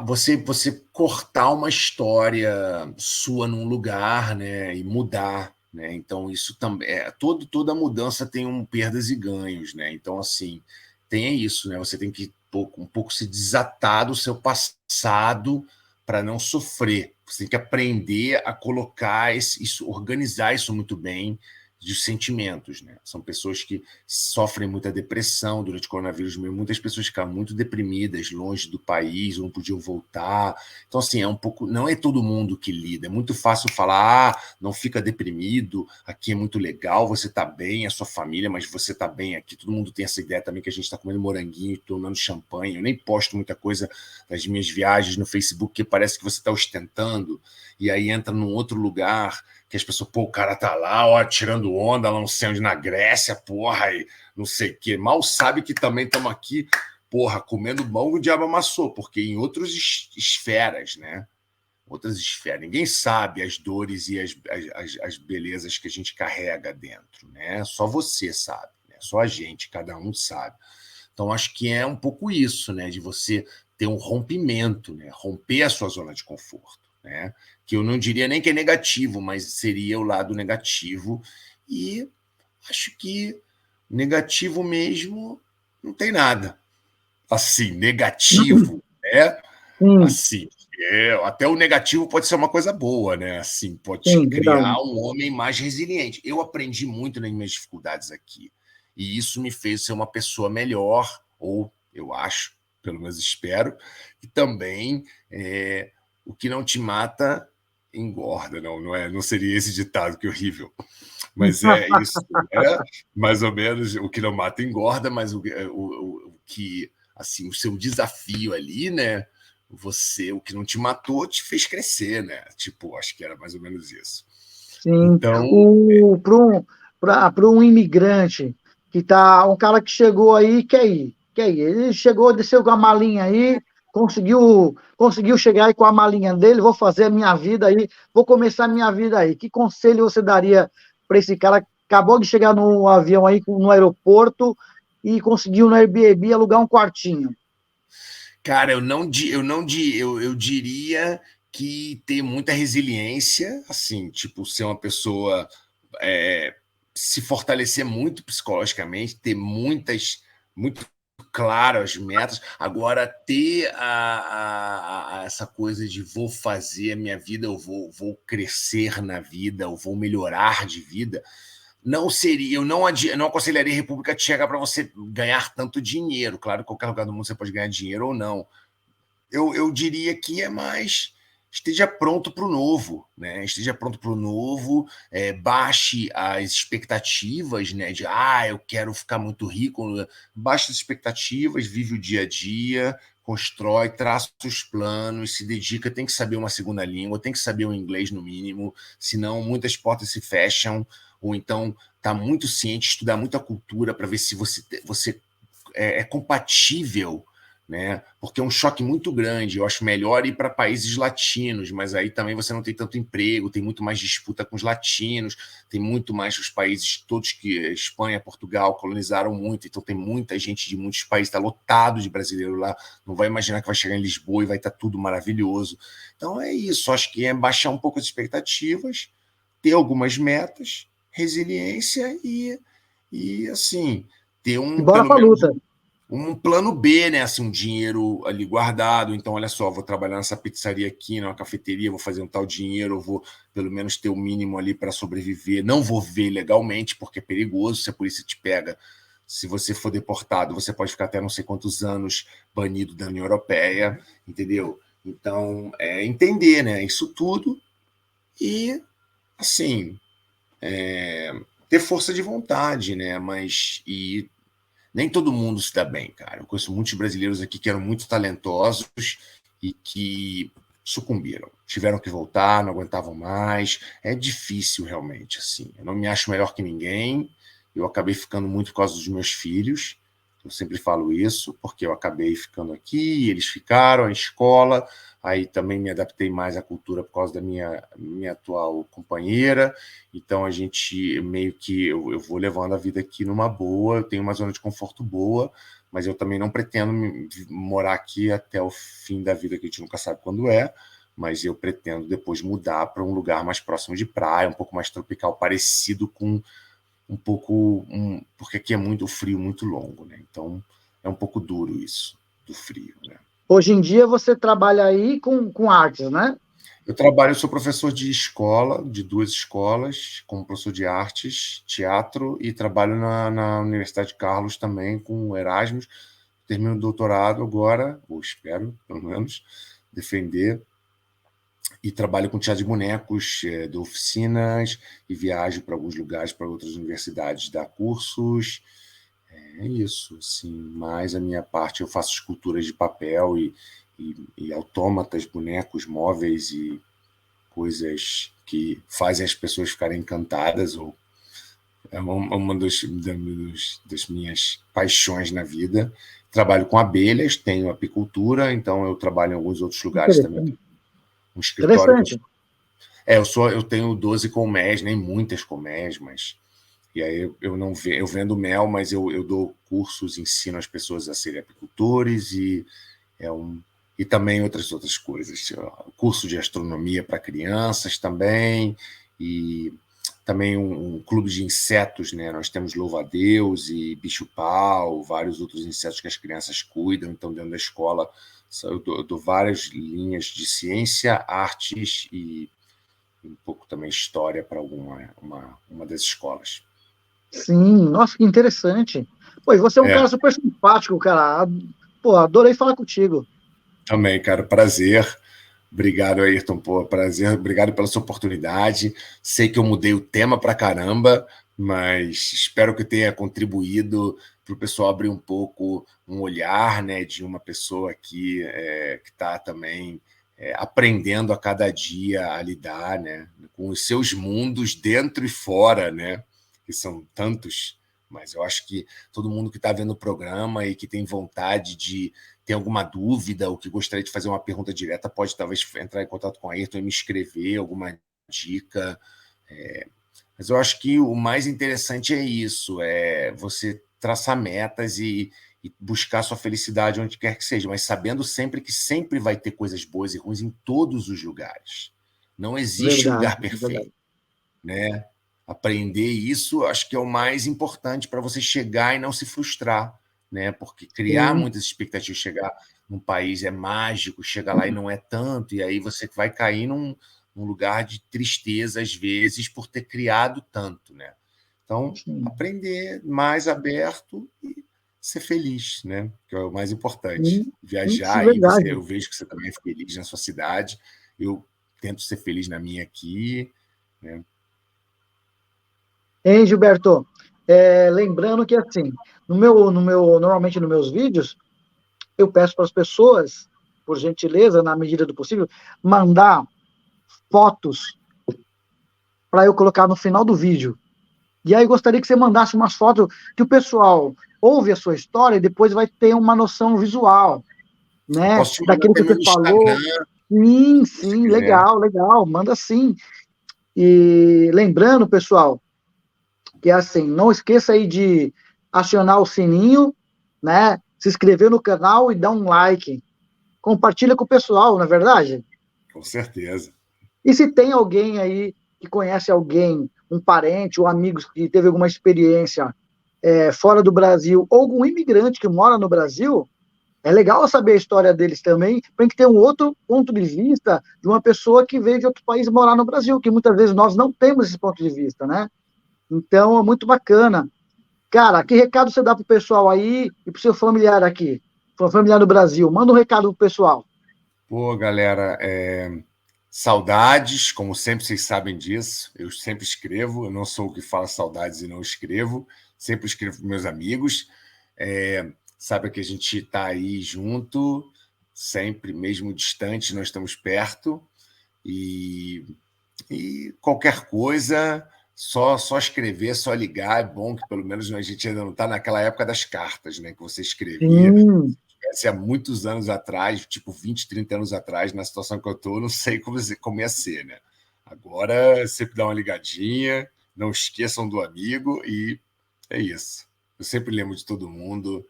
[SPEAKER 2] você cortar uma história sua num lugar, né, e mudar, né? Então isso também toda mudança tem perdas e ganhos, né? Então assim tem isso, né? Você tem que um pouco se desatar do seu passado para não sofrer. Você tem que aprender a colocar isso, organizar isso muito bem de sentimentos, né? São pessoas que sofrem muita depressão durante o coronavírus, muitas pessoas ficaram muito deprimidas, longe do país, não podiam voltar. Então, assim, é um pouco. Não é todo mundo que lida. É muito fácil falar, não fica deprimido, aqui é muito legal, você está bem, a sua família, mas você está bem aqui. Todo mundo tem essa ideia também que a gente está comendo moranguinho, tomando champanhe. Eu nem posto muita coisa das minhas viagens no Facebook, que parece que você está ostentando, e aí entra num outro lugar que as pessoas, pô, o cara tá lá, ó, tirando onda, lá não sei onde, na Grécia, porra, e não sei o quê. Mal sabe que também estamos aqui, porra, comendo pão que o diabo amassou, porque em outras esferas, né? Outras esferas. Ninguém sabe as dores e as belezas que a gente carrega dentro, né? Só você sabe, né? Só a gente, cada um sabe. Então, acho que é um pouco isso, né? De você ter um rompimento, né? Romper a sua zona de conforto, né? Que eu não diria nem que é negativo, mas seria o lado negativo. E acho que negativo mesmo não tem nada. Assim, negativo, né?
[SPEAKER 1] sim,
[SPEAKER 2] Assim, até o negativo pode ser uma coisa boa, né? Assim, pode te
[SPEAKER 1] sim, verdade.
[SPEAKER 2] criar um homem mais resiliente. Eu aprendi muito nas minhas dificuldades aqui. E isso me fez ser uma pessoa melhor, ou eu acho, pelo menos espero, e também o que não te mata engorda, não seria esse ditado, que horrível. Mas é isso, né? Mais ou menos o que não mata engorda, mas o que, assim, o seu desafio ali, né? O que não te matou te fez crescer, né? Tipo, acho que era mais ou menos isso.
[SPEAKER 1] Sim,
[SPEAKER 2] Então,
[SPEAKER 1] para um imigrante que tá, um cara que chegou aí, quer ir. Ele chegou, desceu com a malinha aí, conseguiu chegar aí com a malinha dele, vou fazer a minha vida aí, vou começar a minha vida aí. Que conselho você daria para esse cara que acabou de chegar no avião aí, no aeroporto, e conseguiu no Airbnb alugar um quartinho?
[SPEAKER 2] cara, eu diria que ter muita resiliência, assim, tipo, ser uma pessoa é, se fortalecer muito psicologicamente, ter muito claro as metas. Agora, ter essa coisa de vou fazer a minha vida, eu vou crescer na vida, eu vou melhorar de vida, não seria, eu não aconselharia a República Tcheca para você ganhar tanto dinheiro. Claro, em qualquer lugar do mundo você pode ganhar dinheiro ou não. Eu diria que é mais esteja pronto para o novo, né? Esteja pronto para o novo, baixe as expectativas, né? De eu quero ficar muito rico. Baixe as expectativas, vive o dia a dia, constrói, traça os planos, se dedica, tem que saber uma segunda língua, tem que saber o inglês no mínimo, senão muitas portas se fecham, ou então está muito ciente, estudar muita cultura para ver se você é compatível, né? Porque é um choque muito grande. Eu acho melhor ir para países latinos, mas aí também você não tem tanto emprego, tem muito mais disputa com os latinos, tem muito mais os países todos que Espanha, Portugal colonizaram muito, então tem muita gente de muitos países, está lotado de brasileiro lá. Não vai imaginar que vai chegar em Lisboa e vai estar tudo maravilhoso. Então é isso. Acho que é baixar um pouco as expectativas, ter algumas metas, resiliência e assim ter
[SPEAKER 1] E bora
[SPEAKER 2] pelo
[SPEAKER 1] pra
[SPEAKER 2] menos
[SPEAKER 1] luta.
[SPEAKER 2] um plano B, né? Assim, um dinheiro ali guardado. Então, olha só, vou trabalhar nessa pizzaria aqui, numa cafeteria, vou fazer um tal dinheiro, eu vou pelo menos ter o mínimo ali para sobreviver. Não vou ver legalmente, porque é perigoso, se a polícia te pega. Se você for deportado, você pode ficar até não sei quantos anos banido da União Europeia, entendeu? Então, é entender, né? Isso tudo e, assim, ter força de vontade, né? Nem todo mundo se dá bem, cara. Eu conheço muitos brasileiros aqui que eram muito talentosos e que sucumbiram. Tiveram que voltar, não aguentavam mais. É difícil, realmente, assim. Eu não me acho melhor que ninguém. Eu acabei ficando muito por causa dos meus filhos. Eu sempre falo isso, porque eu acabei ficando aqui, eles ficaram, a escola. Aí também me adaptei mais à cultura por causa da minha atual companheira. Então a gente meio que eu vou levando a vida aqui numa boa, eu tenho uma zona de conforto boa, mas eu também não pretendo morar aqui até o fim da vida, que a gente nunca sabe quando é, mas eu pretendo depois mudar para um lugar mais próximo de praia, um pouco mais tropical, parecido com porque aqui é muito frio, muito longo, né? Então é um pouco duro isso do frio, né?
[SPEAKER 1] Hoje em dia você trabalha aí com artes, né?
[SPEAKER 2] Eu sou professor de escola, de 2 escolas, como professor de artes, teatro, e trabalho na Universidade de Carlos também, com Erasmus. Termino o doutorado agora, ou espero, pelo menos, defender, e trabalho com teatro de bonecos, dou oficinas e viajo para alguns lugares, para outras universidades, dar cursos. É isso, assim, mais a minha parte, eu faço esculturas de papel e autômatas, bonecos móveis e coisas que fazem as pessoas ficarem encantadas, ou é uma das minhas paixões na vida. Trabalho com abelhas, tenho apicultura, então eu trabalho em alguns outros lugares também.
[SPEAKER 1] Interessante.
[SPEAKER 2] Um escritório
[SPEAKER 1] Interessante.
[SPEAKER 2] eu tenho 12 colmés, nem muitas colmés, mas e aí eu não eu vendo mel, mas eu dou cursos, ensino as pessoas a serem apicultores é um e também outras coisas. Curso de astronomia para crianças também, e também um clube de insetos, né? Nós temos louva-a-Deus e bicho-pau, vários outros insetos que as crianças cuidam. Então, dentro da escola, eu dou várias linhas de ciência, artes e um pouco também história para uma das escolas.
[SPEAKER 1] Sim, nossa, que interessante. Pô, e você é um cara
[SPEAKER 2] É,
[SPEAKER 1] super simpático, cara. Pô, adorei falar contigo.
[SPEAKER 2] também, cara, prazer. Obrigado, Ayrton, pô, prazer. Obrigado pela sua oportunidade. Sei que eu mudei o tema para caramba, mas espero que tenha contribuído para o pessoal abrir um pouco um olhar, né, de uma pessoa aqui que está também aprendendo a cada dia a lidar, né, com os seus mundos dentro e fora, né, que são tantos. Mas eu acho que todo mundo que está vendo o programa e que tem vontade de tem alguma dúvida ou que gostaria de fazer uma pergunta direta, pode talvez entrar em contato com a Ayrton e me escrever alguma dica. Mas eu acho que o mais interessante é isso, é você traçar metas e buscar sua felicidade onde quer que seja, mas sabendo sempre que sempre vai ter coisas boas e ruins em todos os lugares. Não existe
[SPEAKER 1] Verdade,
[SPEAKER 2] lugar perfeito,
[SPEAKER 1] verdade.
[SPEAKER 2] né? aprender isso, acho que é o mais importante para você chegar e não se frustrar, né? Porque criar muitas expectativas, chegar num país é mágico, chegar lá e não é tanto, e aí você vai cair num lugar de tristeza, às vezes, por ter criado tanto, né? Então, aprender mais aberto e ser feliz, né? Que é o mais importante. Viajar aí, eu vejo que você também é feliz na sua cidade, eu tento ser feliz na minha aqui, né?
[SPEAKER 1] Hein, Gilberto? Lembrando que, assim, normalmente nos meus vídeos, eu peço para as pessoas, por gentileza, na medida do possível, mandar fotos para eu colocar no final do vídeo. E aí eu gostaria que você mandasse umas fotos que o pessoal ouve a sua história e depois vai ter uma noção visual, né?
[SPEAKER 2] Posso te mandar
[SPEAKER 1] Daquilo que
[SPEAKER 2] até
[SPEAKER 1] você
[SPEAKER 2] meu
[SPEAKER 1] falou.
[SPEAKER 2] Instagram,
[SPEAKER 1] Sim, legal, manda sim. E lembrando, pessoal, que é assim, não esqueça aí de acionar o sininho, né? Se inscrever no canal e dar um like. Compartilha com o pessoal, não é verdade?
[SPEAKER 2] Com certeza.
[SPEAKER 1] E se tem alguém aí que conhece alguém, um parente ou amigo que teve alguma experiência fora do Brasil, ou algum imigrante que mora no Brasil, é legal saber a história deles também, para que ter um outro ponto de vista de uma pessoa que veio de outro país morar no Brasil, que muitas vezes nós não temos esse ponto de vista, né? Então, é muito bacana. Cara, que recado você dá pro pessoal aí e pro seu familiar aqui? Pro familiar do Brasil. Manda um recado pro pessoal.
[SPEAKER 2] Pô, galera, saudades, como sempre vocês sabem disso, eu sempre escrevo, eu não sou o que fala saudades e não escrevo, sempre escrevo para meus amigos, sabe que a gente está aí junto, sempre, mesmo distante, nós estamos perto, e qualquer coisa, só escrever, só ligar, é bom que pelo menos a gente ainda não está naquela época das cartas, né, que você escrevia, há muitos anos atrás, tipo 20, 30 anos atrás, na situação que eu estou, não sei como ia ser, né? Agora, sempre dá uma ligadinha, não esqueçam do amigo e é isso. Eu sempre lembro de todo mundo,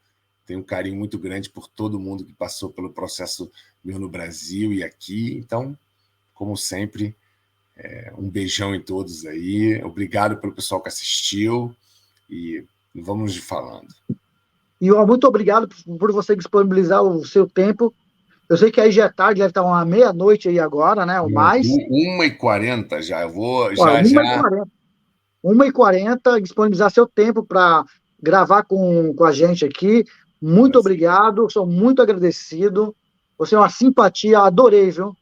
[SPEAKER 2] tenho um carinho muito grande por todo mundo que passou pelo processo meu no Brasil e aqui, então, como sempre, um beijão em todos aí, obrigado pelo pessoal que assistiu e vamos falando.
[SPEAKER 1] E muito obrigado por você disponibilizar o seu tempo. Eu sei que aí já é tarde, deve estar uma meia-noite aí agora, né? Ou mais.
[SPEAKER 2] 1h40 já, eu vou
[SPEAKER 1] Olha,
[SPEAKER 2] já.
[SPEAKER 1] 1h40. 1h40, disponibilizar seu tempo para gravar com a gente aqui. Muito obrigado, sou muito agradecido. Você é uma simpatia, adorei, viu?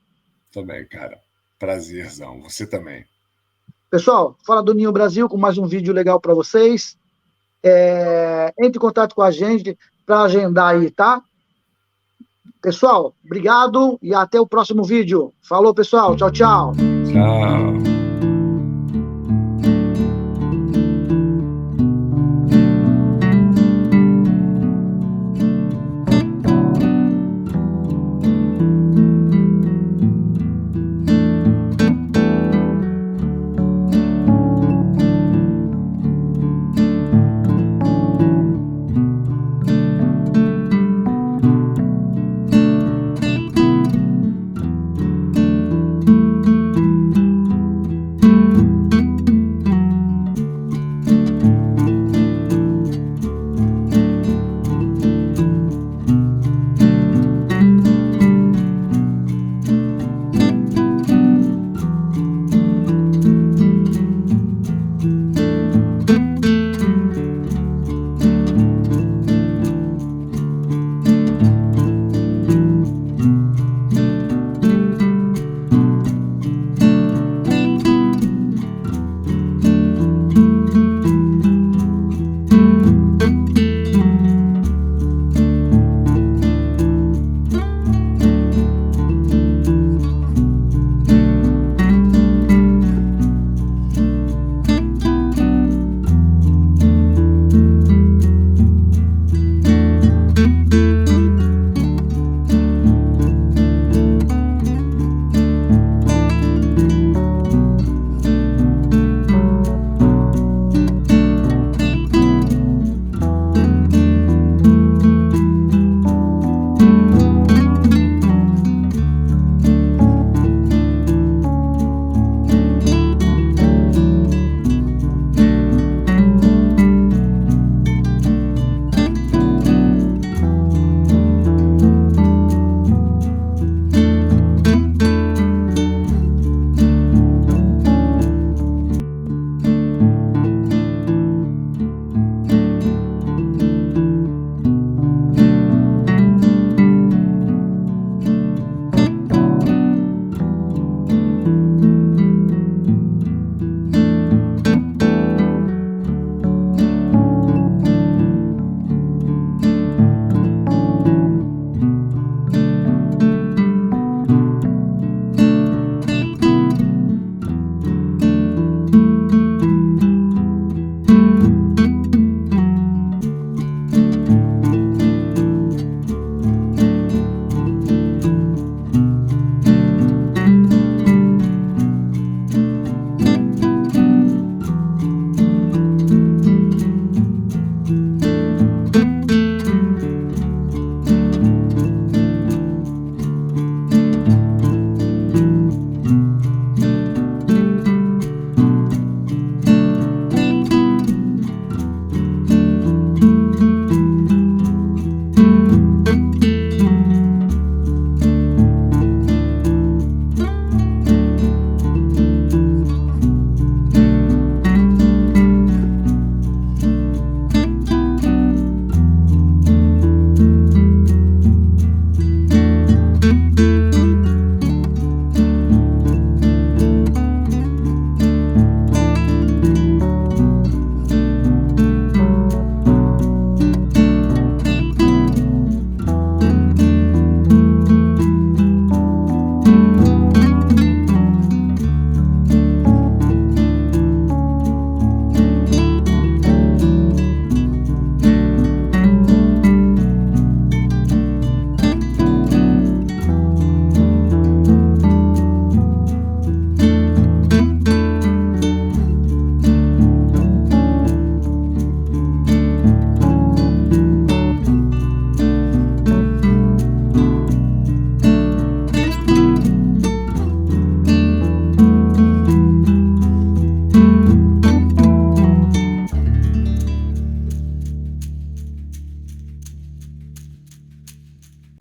[SPEAKER 2] Também, cara. Prazerzão. Você também.
[SPEAKER 1] Pessoal, Fora do Ninho Brasil com mais um vídeo legal para vocês. Entre em contato com a gente para agendar aí, tá? Pessoal, obrigado e até o próximo vídeo. Falou, pessoal. Tchau, tchau.
[SPEAKER 2] Tchau.